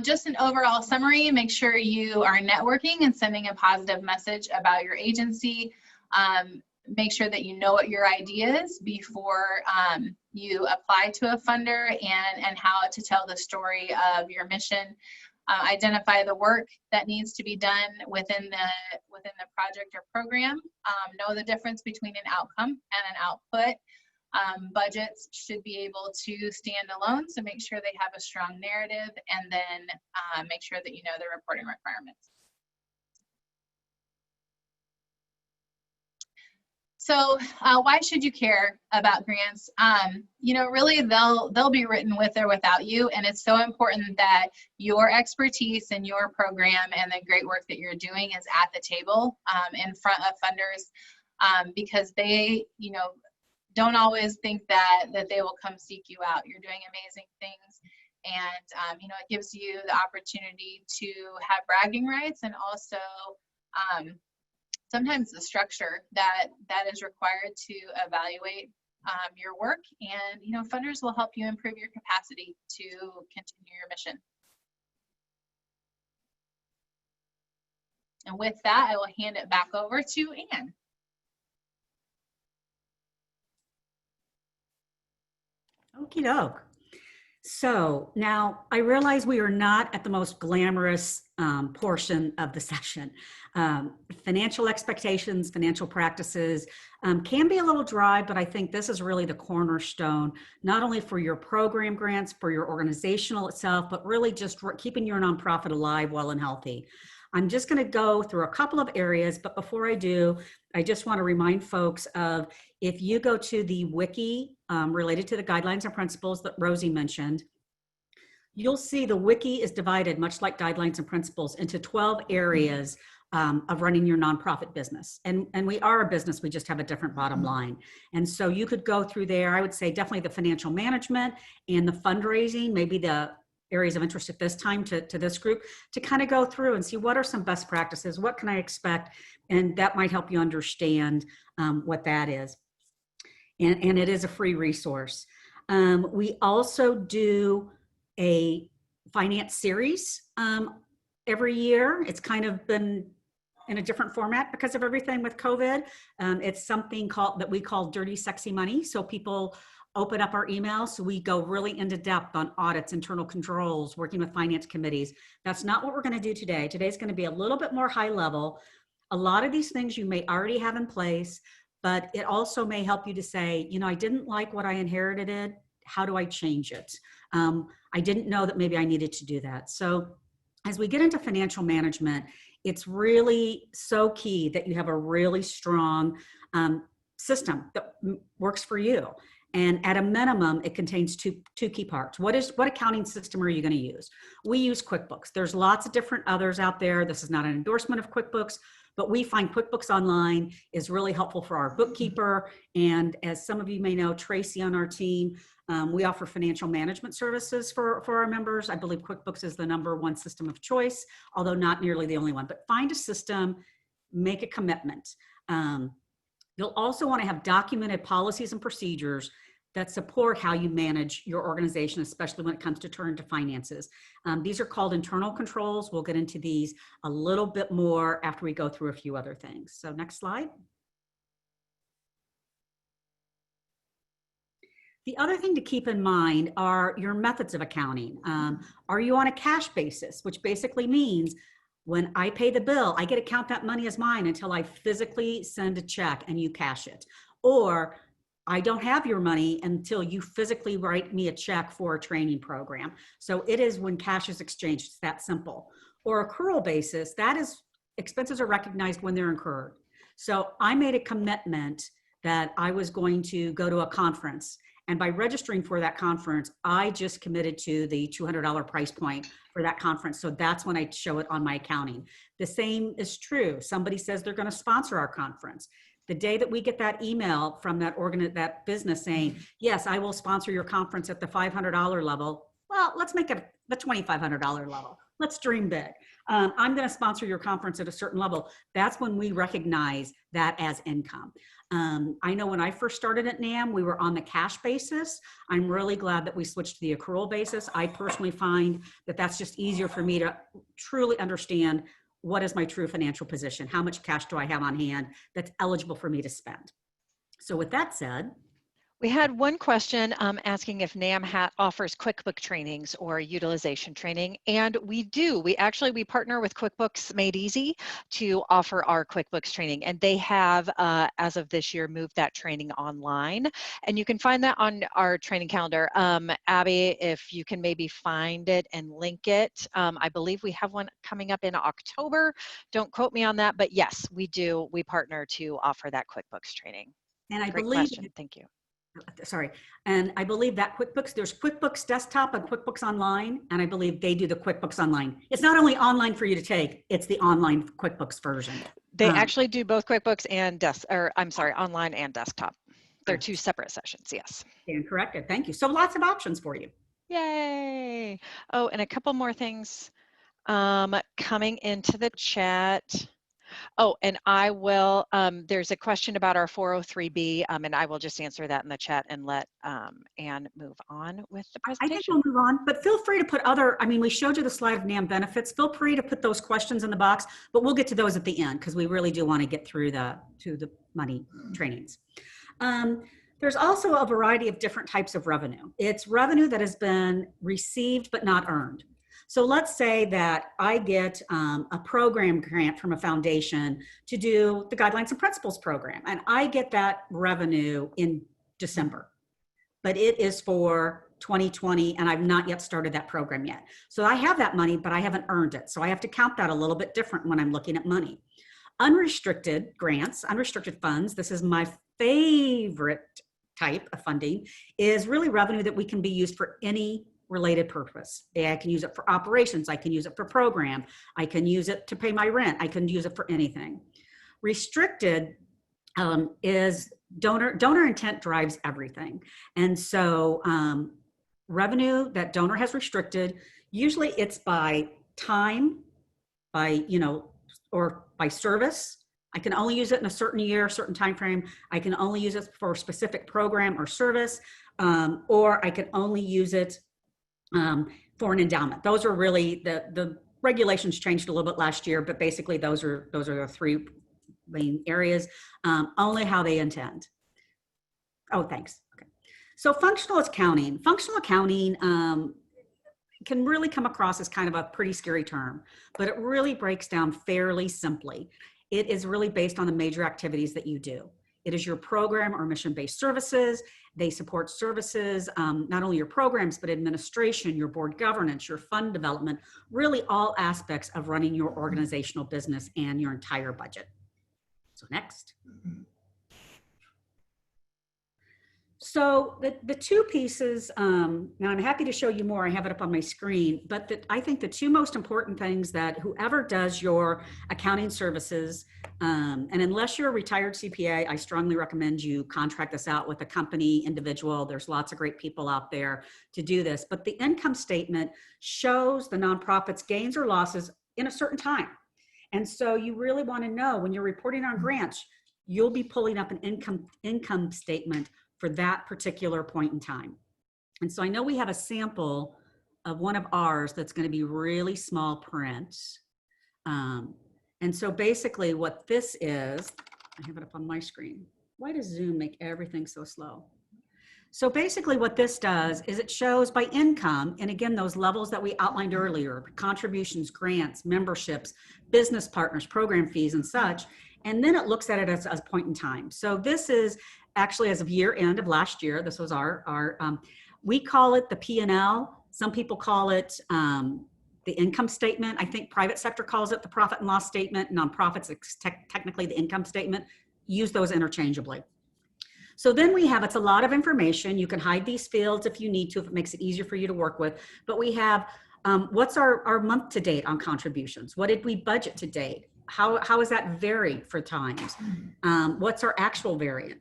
Just an overall summary, make sure you are networking and sending a positive message about your agency. Make sure that you know what your idea is before you apply to a funder, and how to tell the story of your mission. Identify the work that needs to be done within the project or program. Know the difference between an outcome and an output. Budgets should be able to stand alone, so make sure they have a strong narrative, and then make sure that you know the reporting requirements. So why should you care about grants? You know, really they'll be written with or without you, and it's so important that your expertise and your program and the great work that you're doing is at the table in front of funders, because they, you know, don't always think that they will come seek you out. You're doing amazing things, and you know, it gives you the opportunity to have bragging rights, and also sometimes the structure that is required to evaluate your work. And you know, funders will help you improve your capacity to continue your mission. And with that, I will hand it back over to Ann. Okie doke. So now I realize we are not at the most glamorous portion of the session. Financial expectations, financial practices can be a little dry, but I think this is really the cornerstone, not only for your program grants, for your organizational itself, but really just keeping your nonprofit alive, well, and healthy. I'm just going to go through a couple of areas, but before I do, I just want to remind folks of, if you go to the wiki related to the guidelines and principles that Rosie mentioned, you'll see the wiki is divided, much like guidelines and principles, into 12 areas of running your nonprofit business. And we are a business, we just have a different bottom line. And so you could go through there. I would say definitely the financial management and the fundraising, maybe the areas of interest at this time to this group, to kind of go through and see what are some best practices, what can I expect, and that might help you understand what that is. And it is a free resource. We also do a finance series every year. It's kind of been in a different format because of everything with COVID. It's something that we call Dirty Sexy Money. So people open up our emails. So we go really into depth on audits, internal controls, working with finance committees. That's not what we're going to do today. Today's going to be a little bit more high level. A lot of these things you may already have in place, but it also may help you to say, you know, I didn't like what I inherited. How do I change it? I didn't know that maybe I needed to do that. So as we get into financial management, it's really so key that you have a really strong system that works for you. And at a minimum, it contains two key parts. What accounting system are you going to use? We use QuickBooks. There's lots of different others out there. This is not an endorsement of QuickBooks, but we find QuickBooks Online is really helpful for our bookkeeper. And as some of you may know, Tracy on our team, we offer financial management services for our members. I believe QuickBooks is the #1 system of choice, although not nearly the only one. But find a system, make a commitment. You'll also want to have documented policies and procedures that support how you manage your organization, especially when it comes to turn to finances. These are called internal controls. We'll get into these a little bit more after we go through a few other things. So next slide. The other thing to keep in mind are your methods of accounting. Are you on a cash basis, which basically means when I pay the bill, I get to count that money as mine until I physically send a check and you cash it. Or I don't have your money until you physically write me a check for a training program. So it is when cash is exchanged, it's that simple. Or accrual basis, that is, expenses are recognized when they're incurred. So I made a commitment that I was going to go to a conference. And by registering for that conference, I just committed to the $200 price point for that conference. So that's when I show it on my accounting. The same is true. Somebody says they're going to sponsor our conference. The day that we get that email from that business saying, yes, I will sponsor your conference at the $500 level. Well, let's make it the $2,500 level. Let's dream big. I'm going to sponsor your conference at a certain level. That's when we recognize that as income. I know when I first started at NAM, we were on the cash basis. I'm really glad that we switched to the accrual basis. I personally find that that's just easier for me to truly understand what is my true financial position? How much cash do I have on hand that's eligible for me to spend? So with that said, we had one question asking if NAM offers QuickBooks trainings or utilization training, and we do. We partner with QuickBooks Made Easy to offer our QuickBooks training, and they have, as of this year, moved that training online, and you can find that on our training calendar. Abby, if you can maybe find it and link it. I believe we have one coming up in October. Don't quote me on that, but yes, we do. We partner to offer that QuickBooks training. And I Great believe, question. Thank you. Sorry. And I believe that QuickBooks, there's QuickBooks Desktop and QuickBooks Online, and I believe they do the QuickBooks Online. It's not only online for you to take, it's the online QuickBooks version. They actually do both QuickBooks and online and desktop. They're two separate sessions, yes. Stand corrected, thank you. So lots of options for you. Yay. Oh, and a couple more things coming into the chat. Oh, and I will, there's a question about our 403B, and I will just answer that in the chat and let Anne move on with the presentation. I think we'll move on, but feel free to put we showed you the slide of NAM benefits. Feel free to put those questions in the box, but we'll get to those at the end because we really do want to get through to the money trainings. There's also a variety of different types of revenue. It's revenue that has been received but not earned. So let's say that I get a program grant from a foundation to do the Guidelines and Principles program, and I get that revenue in December, but it is for 2020 and I've not yet started that program yet. So I have that money, but I haven't earned it. So I have to count that a little bit different when I'm looking at money. Unrestricted grants, unrestricted funds, this is my favorite type of funding, is really revenue that we can be used for any related purpose. I can use it for operations. I can use it for program. I can use it to pay my rent. I can use it for anything. Restricted is donor intent drives everything. And so revenue that donor has restricted, usually it's by time, by, or by service. I can only use it in a certain year, certain time frame. I can only use it for a specific program or service, or I can only use it for an endowment. Those are really the regulations changed a little bit last year, but basically those are the three main areas. Only how they intend. Oh, thanks. Okay. So functional accounting. Functional accounting can really come across as kind of a pretty scary term, but it really breaks down fairly simply. It is really based on the major activities that you do. It is your program or mission-based services. They support services, not only your programs, but administration, your board governance, your fund development, really all aspects of running your organizational business and your entire budget. So next. So the two pieces, now I'm happy to show you more, I have it up on my screen, but I think the two most important things that whoever does your accounting services, and unless you're a retired CPA, I strongly recommend you contract this out with a company, individual. There's lots of great people out there to do this, but the income statement shows the nonprofit's gains or losses in a certain time. And so you really want to know when you're reporting on grants, you'll be pulling up an income statement for that particular point in time. And so I know we have a sample of one of ours that's going to be really small print. And so basically what this is, I have it up on my screen. Why does Zoom make everything so slow? So basically what this does is it shows by income, and again, those levels that we outlined earlier, contributions, grants, memberships, business partners, program fees and such. And then it looks at it as a point in time. So this is actually as of year end of last year. This was our we call it the P&L. Some people call it the income statement. I think private sector calls it the profit and loss statement. Nonprofits, it's technically the income statement. Use those interchangeably. So then we have, it's a lot of information. You can hide these fields if you need to, if it makes it easier for you to work with. But we have, what's our month to date on contributions? What did we budget to date? How is that varied for times? What's our actual variant?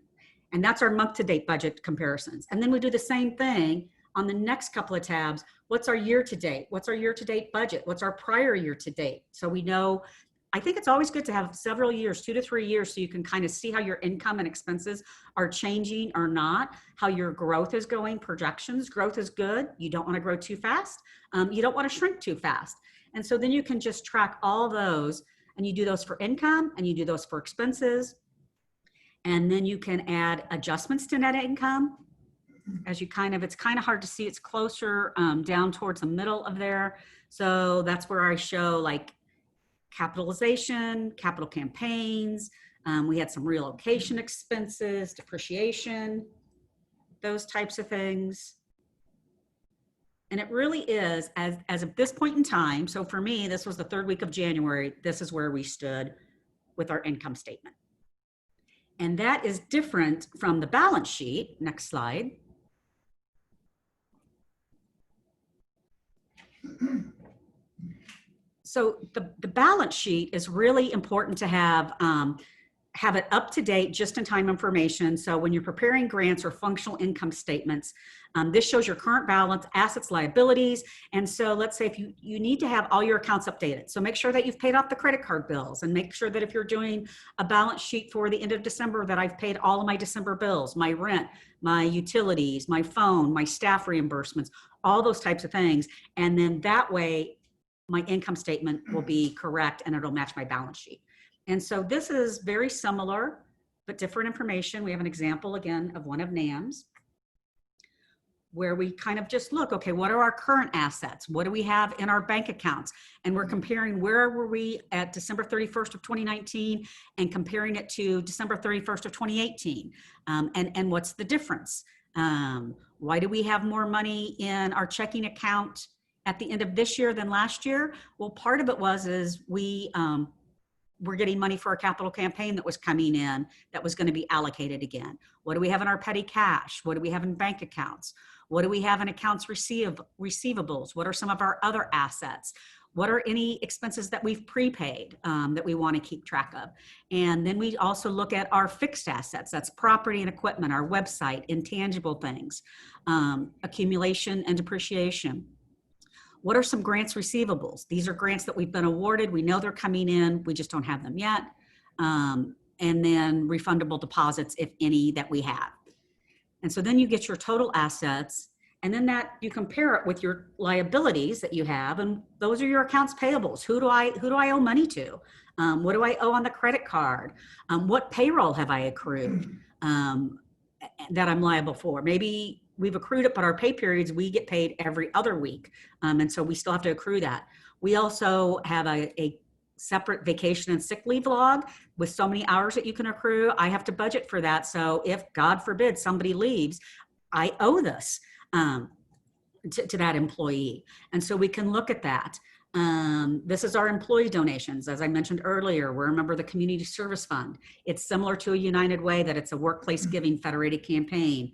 And that's our month to date budget comparisons. And then we do the same thing on the next couple of tabs. What's our year to date? What's our year to date budget? What's our prior year to date? So we know, I think it's always good to have several years, 2 to 3 years, so you can kind of see how your income and expenses are changing or not, how your growth is going, projections. Growth is good. You don't want to grow too fast. You don't want to shrink too fast. And so then you can just track all those, and you do those for income and you do those for expenses. And then you can add adjustments to net income. As you it's kind of hard to see, it's closer down towards the middle of there. So that's where I show like capitalization, capital campaigns. We had some relocation expenses, depreciation, those types of things. And it really is, as of this point in time, so for me, this was the 3rd week of January, this is where we stood with our income statement. And that is different from the balance sheet. Next slide. So the balance sheet is really important to have it up to date, just in time information. So when you're preparing grants or functional income statements, this shows your current balance, assets, liabilities. And so let's say if you need to have all your accounts updated. So make sure that you've paid off the credit card bills, and make sure that if you're doing a balance sheet for the end of December, that I've paid all of my December bills, my rent, my utilities, my phone, my staff reimbursements, all those types of things. And then that way my income statement will be correct and it'll match my balance sheet. And so this is very similar but different information. We have an example again of one of NAM's, where we kind of just look, okay, what are our current assets? What do we have in our bank accounts? And we're comparing where were we at December 31st of 2019 and comparing it to December 31st of 2018. And what's the difference? Why do we have more money in our checking account at the end of this year than last year? Well, part of it is we're getting money for a capital campaign that was coming in that was going to be allocated again. What do we have in our petty cash? What do we have in bank accounts? What do we have in accounts receivables? What are some of our other assets? What are any expenses that we've prepaid that we want to keep track of? And then we also look at our fixed assets. That's property and equipment, our website, intangible things, accumulation and depreciation. What are some grants receivables? These are grants that we've been awarded. We know they're coming in. We just don't have them yet. And then refundable deposits, if any, that we have. And so then you get your total assets, and then that you compare it with your liabilities that you have, and those are your accounts payables. Who do I owe money to? What do I owe on the credit card? What payroll have I accrued that I'm liable for? Maybe we've accrued it, but our pay periods, we get paid every other week. And so we still have to accrue that. We also have a separate vacation and sick leave log with so many hours that you can accrue. I have to budget for that. So if, God forbid, somebody leaves, I owe this to that employee. And so we can look at that. This is our employee donations. As I mentioned earlier, we're a member of the Community Service Fund. It's similar to a United Way, that it's a workplace giving federated campaign.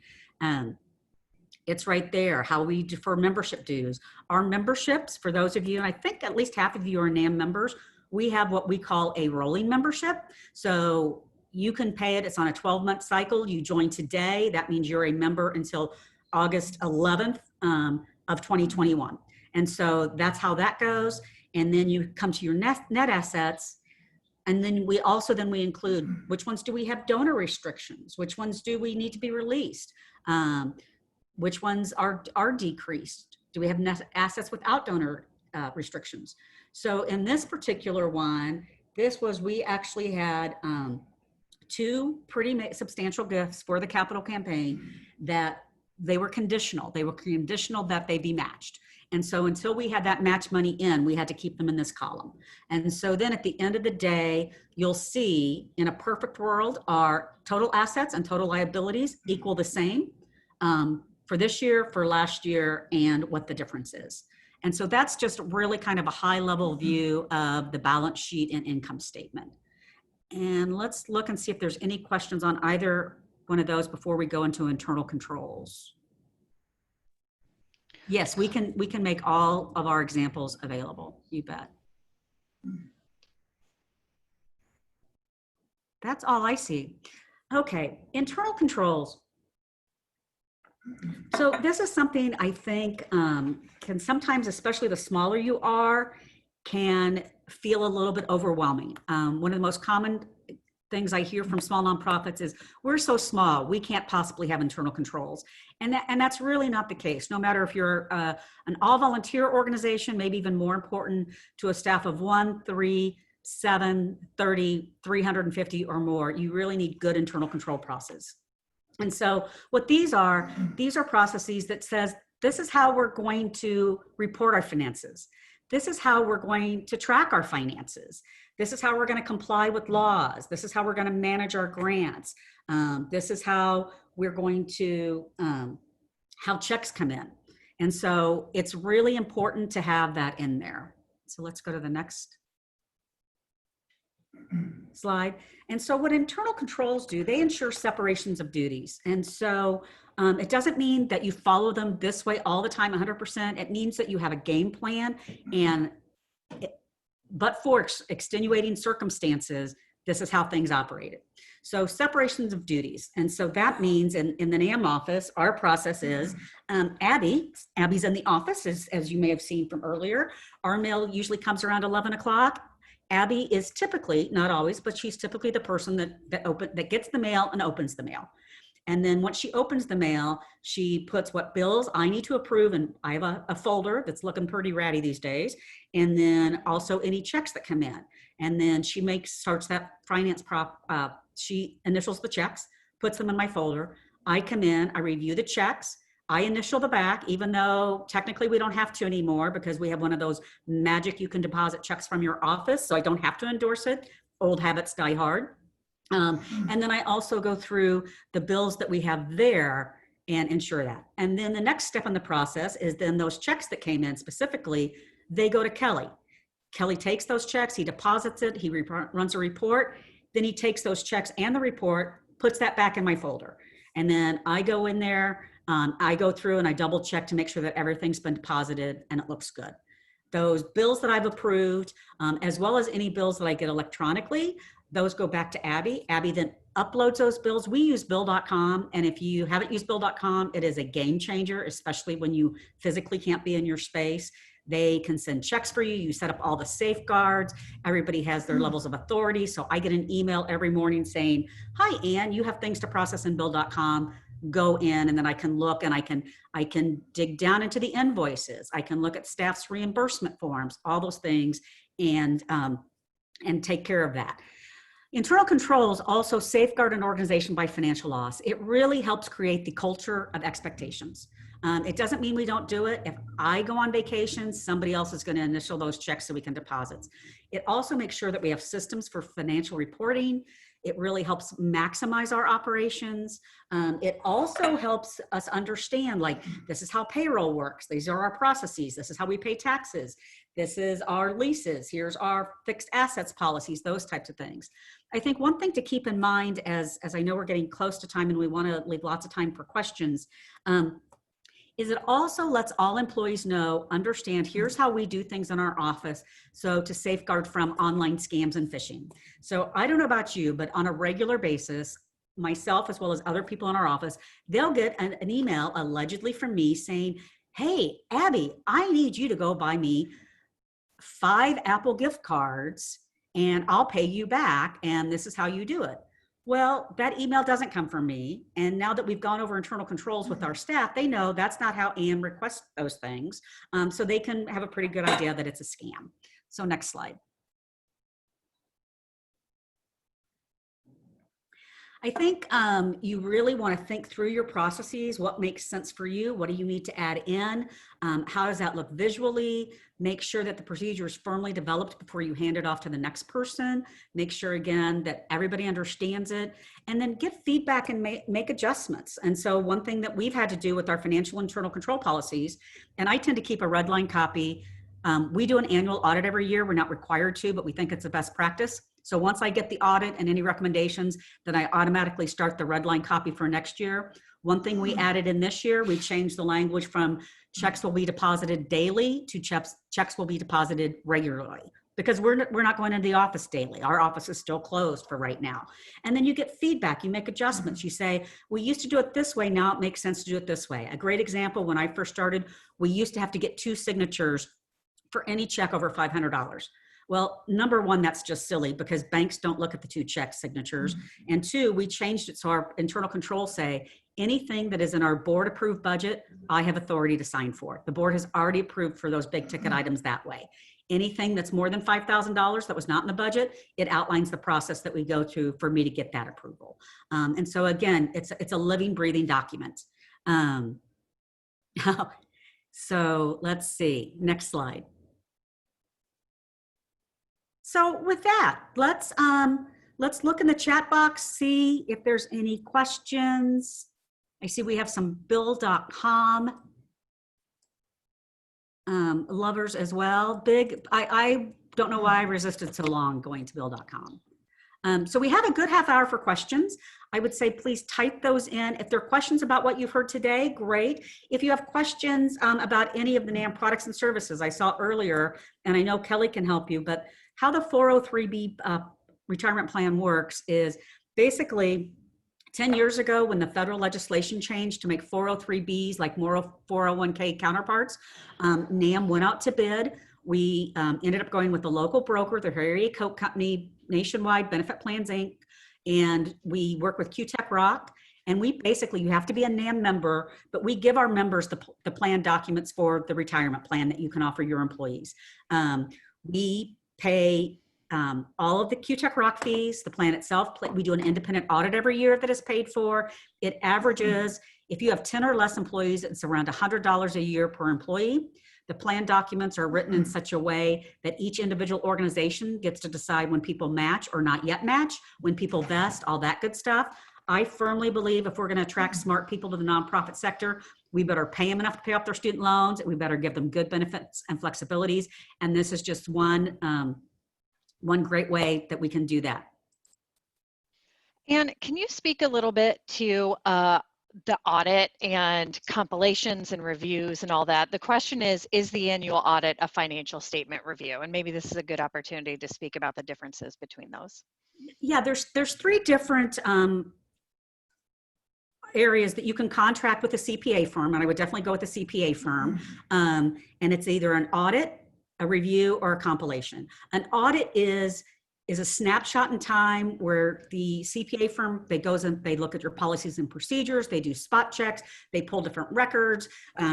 It's right there, how we defer membership dues. Our memberships, for those of you, and I think at least half of you are NAM members, we have what we call a rolling membership. So you can pay it, it's on a 12-month cycle. You join today, that means you're a member until August 11th of 2021. And so that's how that goes. And then you come to your net assets. And then we include, which ones do we have donor restrictions? Which ones do we need to be released? Which ones are decreased? Do we have net assets without donor restrictions? So in this particular one, we actually had two pretty substantial gifts for the capital campaign that they were conditional. They were conditional that they be matched. And so until we had that match money in, we had to keep them in this column. And so then at the end of the day, you'll see in a perfect world, our total assets and total liabilities equal the same for this year, for last year, and what the difference is. And so that's just really kind of a high level view of the balance sheet and income statement. And let's look and see if there's any questions on either one of those before we go into internal controls. Yes, we can make all of our examples available, you bet. That's all I see. Okay, internal controls. So this is something I think can sometimes, especially the smaller you are, can feel a little bit overwhelming. One of the most common things I hear from small nonprofits is, we're so small, we can't possibly have internal controls. And that's really not the case. No matter if you're an all volunteer organization, maybe even more important, to a staff of 1, 3, 7, 30, 350 or more, you really need good internal control process. And so what these are processes that says, this is how we're going to report our finances. This is how we're going to track our finances. This is how we're going to comply with laws. This is how we're going to manage our grants. This is how we're going to, how checks come in. And so it's really important to have that in there. So let's go to the next slide. And so what internal controls do, they ensure separations of duties. And so it doesn't mean that you follow them this way all the time, 100%. It means that you have a game plan, and but for extenuating circumstances, this is how things operated. So separations of duties. And so that means in the NAM office, our process is Abby's in the office, as you may have seen from earlier. Our mail usually comes around 11 o'clock. Abby is typically, not always, but she's typically the person that gets the mail and opens the mail. And then once she opens the mail, she puts what bills I need to approve. And I have a folder that's looking pretty ratty these days. And then also any checks that come in. And then she starts that finance she initials the checks, puts them in my folder. I come in, I review the checks. I initial the back, even though technically we don't have to anymore because we have one of those magic, you can deposit checks from your office. So I don't have to endorse it. Old habits die hard. And then I also go through the bills that we have there and ensure that. And then the next step in the process is then those checks that came in specifically, they go to Kelly. Kelly takes those checks, he deposits it, he runs a report, then he takes those checks and the report, puts that back in my folder. And then I go in there, I go through and I double check to make sure that everything's been deposited and it looks good. Those bills that I've approved, as well as any bills that I get electronically, those go back to Abby. Abby then uploads those bills. We use bill.com. And if you haven't used bill.com, it is a game changer, especially when you physically can't be in your space. They can send checks for you. You set up all the safeguards. Everybody has their levels of authority. So I get an email every morning saying, hi, Ann, you have things to process in bill.com. Go in, and then I can look and I can dig down into the invoices. I can look at staff's reimbursement forms, all those things, and take care of that. Internal controls also safeguard an organization by financial loss. It really helps create the culture of expectations. It doesn't mean we don't do it. If I go on vacation, somebody else is going to initial those checks so we can deposit. It also makes sure that we have systems for financial reporting. It really helps maximize our operations. It also helps us understand, like, this is how payroll works. These are our processes. This is how we pay taxes. This is our leases. Here's our fixed assets policies, those types of things. I think one thing to keep in mind, as I know we're getting close to time and we want to leave lots of time for questions, is it also lets all employees know, understand, here's how we do things in our office, so to safeguard from online scams and phishing. So I don't know about you, but on a regular basis, myself as well as other people in our office, they'll get an email allegedly from me saying, hey, Abby, I need you to go buy me 5 Apple gift cards and I'll pay you back, and this is how you do it. Well, that email doesn't come from me. And now that we've gone over internal controls with our staff, they know that's not how Ann requests those things. So they can have a pretty good idea that it's a scam. So next slide. I think you really want to think through your processes. What makes sense for you? What do you need to add in? How does that look visually? Make sure that the procedure is firmly developed before you hand it off to the next person. Make sure, again, that everybody understands it, and then get feedback and make adjustments. And so one thing that we've had to do with our financial internal control policies, and I tend to keep a red line copy. We do an annual audit every year. We're not required to, but we think it's a best practice. So once I get the audit and any recommendations, then I automatically start the red line copy for next year. One thing we added in this year, we changed the language from checks will be deposited daily to checks will be deposited regularly, because we're not going into the office daily. Our office is still closed for right now. And then you get feedback, you make adjustments. You say, we used to do it this way, now it makes sense to do it this way. A great example, when I first started, we used to have to get 2 signatures for any check over $500. Well, number one, that's just silly because banks don't look at the 2 check signatures. And 2, we changed it so our internal controls say anything that is in our board approved budget, I have authority to sign for. The board has already approved for those big ticket items that way. Anything that's more than $5,000 that was not in the budget, it outlines the process that we go through for me to get that approval. And so again, it's a living, breathing document. So let's see, next slide. So with that, let's look in the chat box, see if there's any questions. I see we have some bill.com lovers as well. I don't know why I resisted so long going to bill.com. So we have a good half hour for questions. I would say please type those in. If there are questions about what you've heard today, great. If you have questions about any of the NAM products and services I saw earlier, and I know Kelly can help you, but how the 403B retirement plan works is basically 10 years ago when the federal legislation changed to make 403Bs like more 401k counterparts, NAM went out to bid. We ended up going with the local broker, the Harriet Coke Company, Nationwide Benefit Plans, Inc., and we work with QTech Rock. And we basically, you have to be a NAM member, but we give our members the plan documents for the retirement plan that you can offer your employees. We pay all of the QTech Rock fees, the plan itself. We do an independent audit every year that is paid for. It averages, if you have 10 or less employees, it's around $100 a year per employee. The plan documents are written in such a way that each individual organization gets to decide when people match or not yet match, when people vest, all that good stuff. I firmly believe if we're going to attract smart people to the nonprofit sector, we better pay them enough to pay off their student loans. We better give them good benefits and flexibilities. And this is just one great way that we can do that. And can you speak a little bit to the audit and compilations and reviews and all that? The question is the annual audit a financial statement review? And maybe this is a good opportunity to speak about the differences between those. Yeah, there's 3 different areas that you can contract with a CPA firm, and I would definitely go with a CPA firm. And it's either an audit, a review, or a compilation. An audit is a snapshot in time where the CPA firm, they look at your policies and procedures, they do spot checks, they pull different records.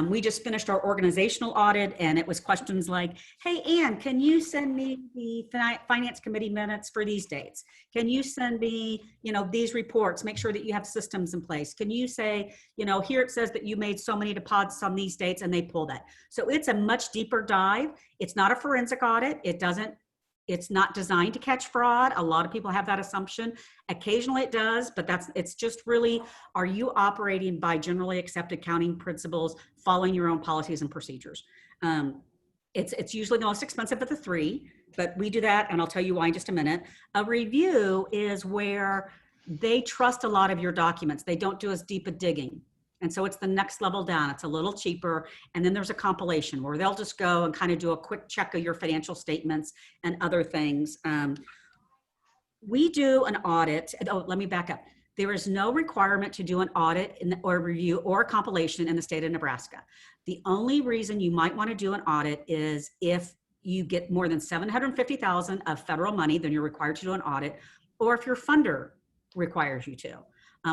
We just finished our organizational audit, and it was questions like, hey, Ann, can you send me the finance committee minutes for these dates? Can you send me, these reports, make sure that you have systems in place? Can you say, here it says that you made so many deposits on these dates, and they pull that. So it's a much deeper dive. It's not a forensic audit. It's not designed to catch fraud. A lot of people have that assumption. Occasionally it does, but it's just really, are you operating by generally accepted accounting principles, following your own policies and procedures? It's usually the most expensive of the 3, but we do that, and I'll tell you why in just a minute. A review is where they trust a lot of your documents. They don't do as deep a digging. And so it's the next level down. It's a little cheaper. And then there's a compilation where they'll just go and kind of do a quick check of your financial statements and other things. We do an audit. Oh, let me back up. There is no requirement to do an audit or review or a compilation in the state of Nebraska. The only reason you might want to do an audit is if you get more than $750,000 of federal money, then you're required to do an audit, or if your funder requires you to.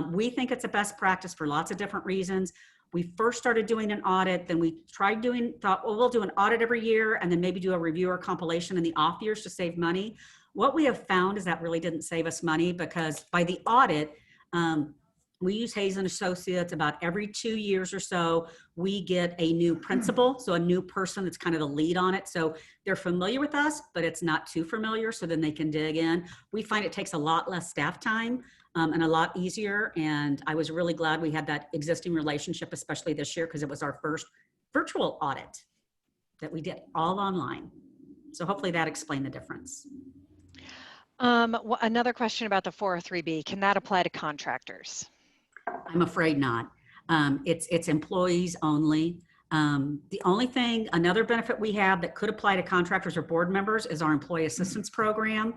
We think it's a best practice for lots of different reasons. We first started doing an audit, then we thought, well, we'll do an audit every year and then maybe do a review or compilation in the off years to save money. What we have found is that really didn't save us money, because by the audit, we use Hayes and Associates about every 2 years or so. We get a new principal, so a new person that's kind of the lead on it. So they're familiar with us, but it's not too familiar, so then they can dig in. We find it takes a lot less staff time and a lot easier. And I was really glad we had that existing relationship, especially this year, because it was our first virtual audit that we did all online. So hopefully that explained the difference. Another question about the 403B, can that apply to contractors? I'm afraid not. It's employees only. The only thing, another benefit we have that could apply to contractors or board members is our employee assistance program.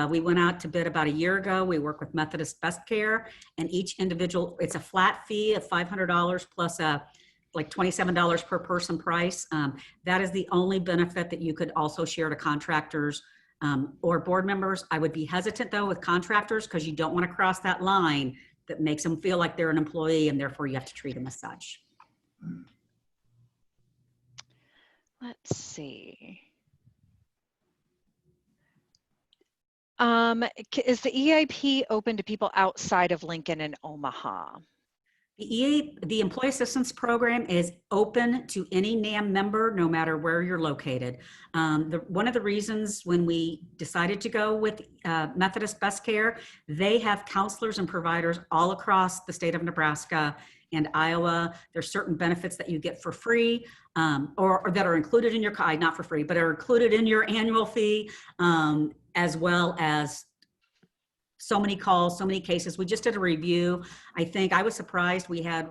We went out to bid about a year ago. We work with Methodist Best Care, and each individual, it's a flat fee of $500 plus like $27 per person price. That is the only benefit that you could also share to contractors or board members. I would be hesitant though with contractors, because you don't want to cross that line that makes them feel like they're an employee, and therefore you have to treat them as such. Let's see. Is the EIP open to people outside of Lincoln and Omaha? The Employee Assistance Program is open to any NAM member, no matter where you're located. One of the reasons when we decided to go with Methodist Best Care, they have counselors and providers all across the state of Nebraska and Iowa. There's certain benefits that you get for free, or that are included in your, not for free, but are included in your annual fee, as well as so many calls, so many cases. We just did a review. I think I was surprised we had,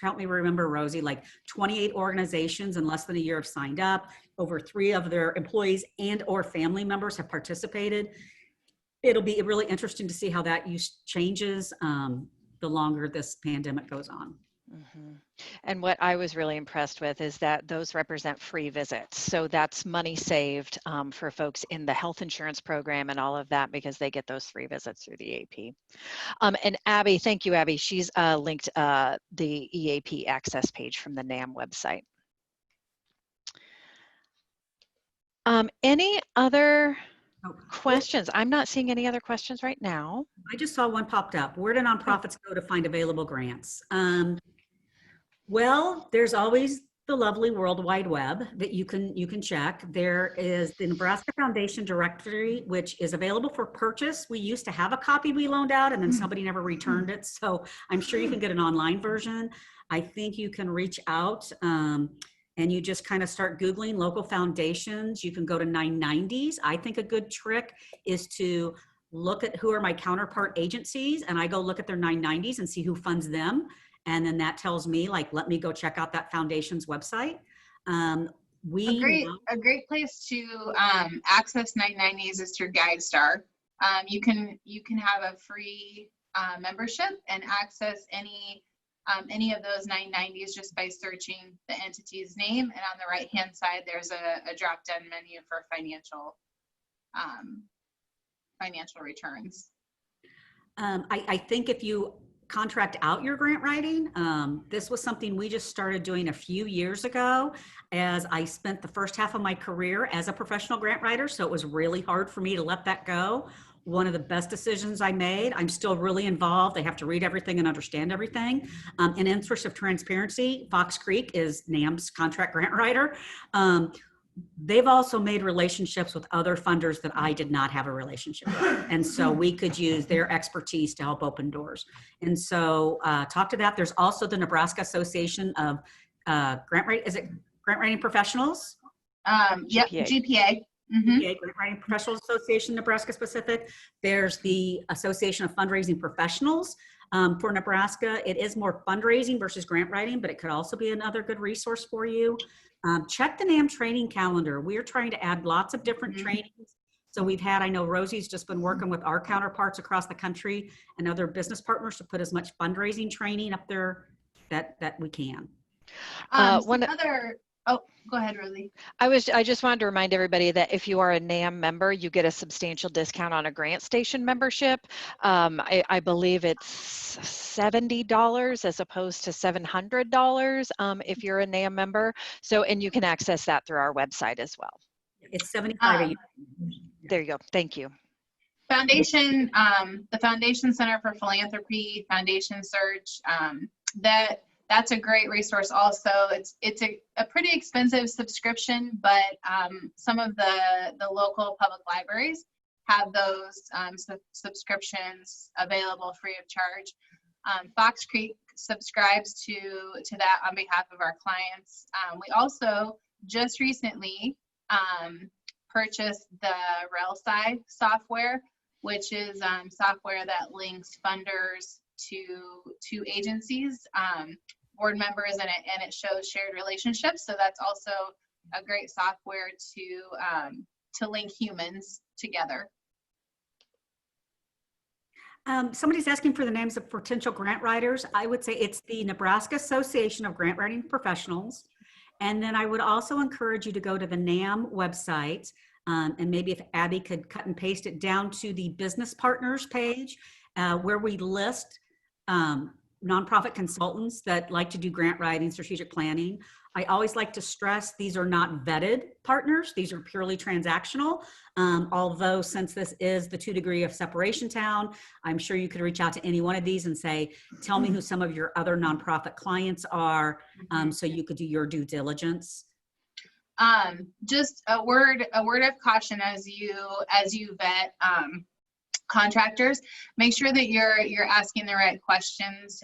help me remember, Rosie, like 28 organizations in less than a year have signed up. Over 3 of their employees and or family members have participated. It'll be really interesting to see how that use changes the longer this pandemic goes on. And what I was really impressed with is that those represent free visits. So that's money saved for folks in the health insurance program and all of that, because they get those free visits through the AP. And Abby, thank you, Abby. She's linked the EAP access page from the NAM website. Any other questions? I'm not seeing any other questions right now. I just saw one popped up. Where do nonprofits go to find available grants? Well, there's always the lovely World Wide Web that you can check. There is the Nebraska Foundation directory, which is available for purchase. We used to have a copy we loaned out, and then somebody never returned it. So I'm sure you can get an online version. I think you can reach out and you just kind of start Googling local foundations. You can go to 990s. I think a good trick is to look at who are my counterpart agencies, and I go look at their 990s and see who funds them. And then that tells me, like, let me go check out that foundation's website. A great place to access 990s is through GuideStar. You can have a free membership and access any of those 990s just by searching the entity's name. And on the right hand side, there's a drop down menu for financial returns. I think if you contract out your grant writing, this was something we just started doing a few years ago, as I spent the first half of my career as a professional grant writer. So it was really hard for me to let that go. One of the best decisions I made. I'm still really involved. I have to read everything and understand everything. In interest of transparency, Fox Creek is NAM's contract grant writer. They've also made relationships with other funders that I did not have a relationship with. And so we could use their expertise to help open doors. And so talk to that. There's also the Nebraska Association of Grant Writing Professionals? Yep, GPA. Mm-hmm. Grant Writing Professionals Association, Nebraska specific. There's the Association of Fundraising Professionals for Nebraska. It is more fundraising versus grant writing, but it could also be another good resource for you. Check the NAM training calendar. We're trying to add lots of different trainings. So we've had, I know Rosie's just been working with our counterparts across the country and other business partners to put as much fundraising training up there that we can. Oh, go ahead, Rosie. I just wanted to remind everybody that if you are a NAM member, you get a substantial discount on a Grant Station membership. I believe it's $70 as opposed to $700 if you're a NAM member. So, and you can access that through our website as well. It's $75 a year. There you go. Thank you. Foundation, the Foundation Center for Philanthropy, Foundation Search, that's a great resource also. It's a pretty expensive subscription, but some of the local public libraries have those subscriptions available free of charge. Fox Creek subscribes to that on behalf of our clients. We also just recently purchased the RailSci software, which is software that links funders to agencies, board members, and it shows shared relationships. So that's also a great software to link humans together. Somebody's asking for the names of potential grant writers. I would say it's the Nebraska Association of Grant Writing Professionals. And then I would also encourage you to go to the NAM website, and maybe if Abby could cut and paste it down to the business partners page, where we list nonprofit consultants that like to do grant writing, strategic planning. I always like to stress these are not vetted partners. These are purely transactional. Although since this is the 2 degree of separation town, I'm sure you could reach out to any one of these and say, tell me who some of your other nonprofit clients are, so you could do your due diligence. Just a word of caution as you vet contractors. Make sure that you're asking the right questions.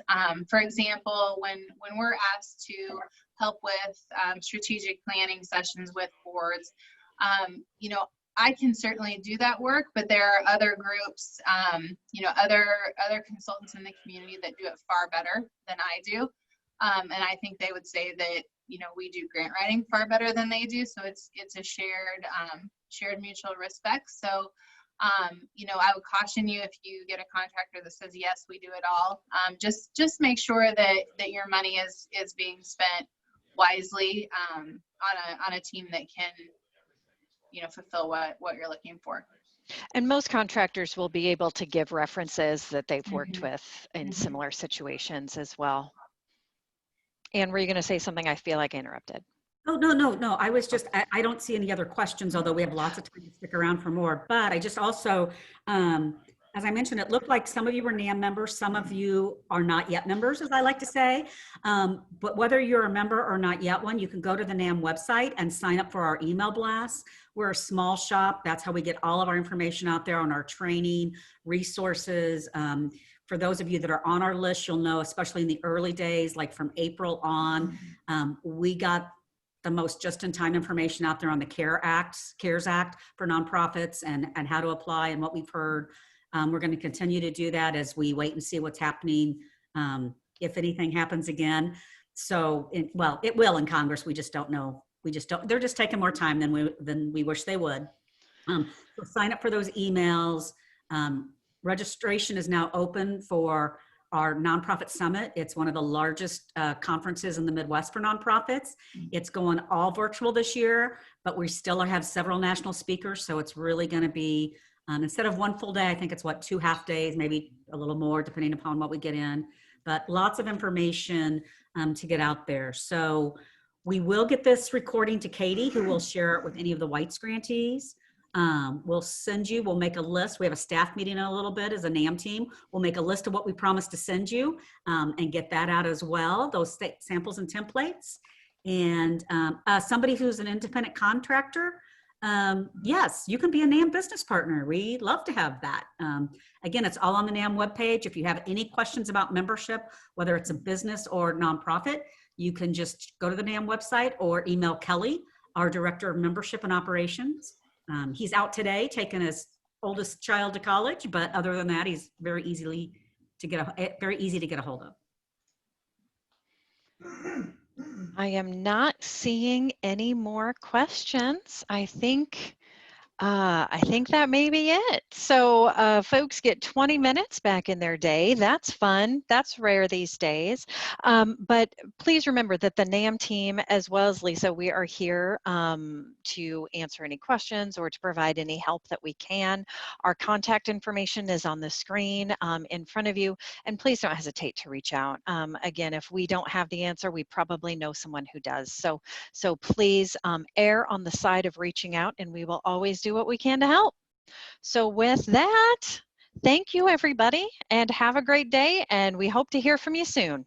For example, when we're asked to help with strategic planning sessions with boards, I can certainly do that work, but there are other groups, other consultants in the community that do it far better than I do. And I think they would say that, we do grant writing far better than they do. So it's a shared mutual respect. So You know, I would caution you, if you get a contractor that says, yes, we do it all, just make sure that your money is being spent wisely, on a team that can, you know, fulfill what you're looking for. And most contractors will be able to give references that they've worked Mm-hmm. with in similar situations as well. Anne, were you going to say something? I feel like I interrupted. Oh, no. I was just, I don't see any other questions, although we have lots of time to stick around for more. But I just also, as I mentioned, it looked like some of you were NAM members, some of you are not yet members, as I like to say. But whether you're a member or not yet one, you can go to the NAM website and sign up for our email blasts. We're a small shop. That's how we get all of our information out there on our training, resources. For those of you that are on our list, you'll know, especially in the early days, like from April on, we got the most just-in-time information out there on the CARES Act for nonprofits and how to apply and what we've heard. We're going to continue to do that as we wait and see what's happening, if anything happens again. So, well, it will in Congress. We just don't know. They're just taking more time than we wish they would. So sign up for those emails. Registration is now open for our nonprofit summit. It's one of the largest conferences in the Midwest for nonprofits. It's going all virtual this year, but we still have several national speakers. So it's really going to be, instead of one full day, I think it's 2 half days, maybe a little more depending upon what we get in, but lots of information to get out there. So we will get this recording to Katie, who will share it with any of the Weitz grantees. We'll make a list. We have a staff meeting in a little bit as a NAM team. We'll make a list of what we promised to send you and get that out as well, those samples and templates. And somebody who's an independent contractor, yes, you can be a NAM business partner. We love to have that. Again, it's all on the NAM webpage. If you have any questions about membership, whether it's a business or nonprofit, you can just go to the NAM website or email Kelly, our Director of Membership and Operations. He's out today taking his oldest child to college, but other than that, he's very easy to get a hold of. I am not seeing any more questions. I think that may be it. So folks get 20 minutes back in their day. That's fun. That's rare these days. But please remember that the NAM team, as well as Lisa, we are here to answer any questions or to provide any help that we can. Our contact information is on the screen in front of you, and please don't hesitate to reach out. Again, if we don't have the answer, we probably know someone who does. So please err on the side of reaching out, and we will always do what we can to help. So with that, thank you everybody, and have a great day, and we hope to hear from you soon.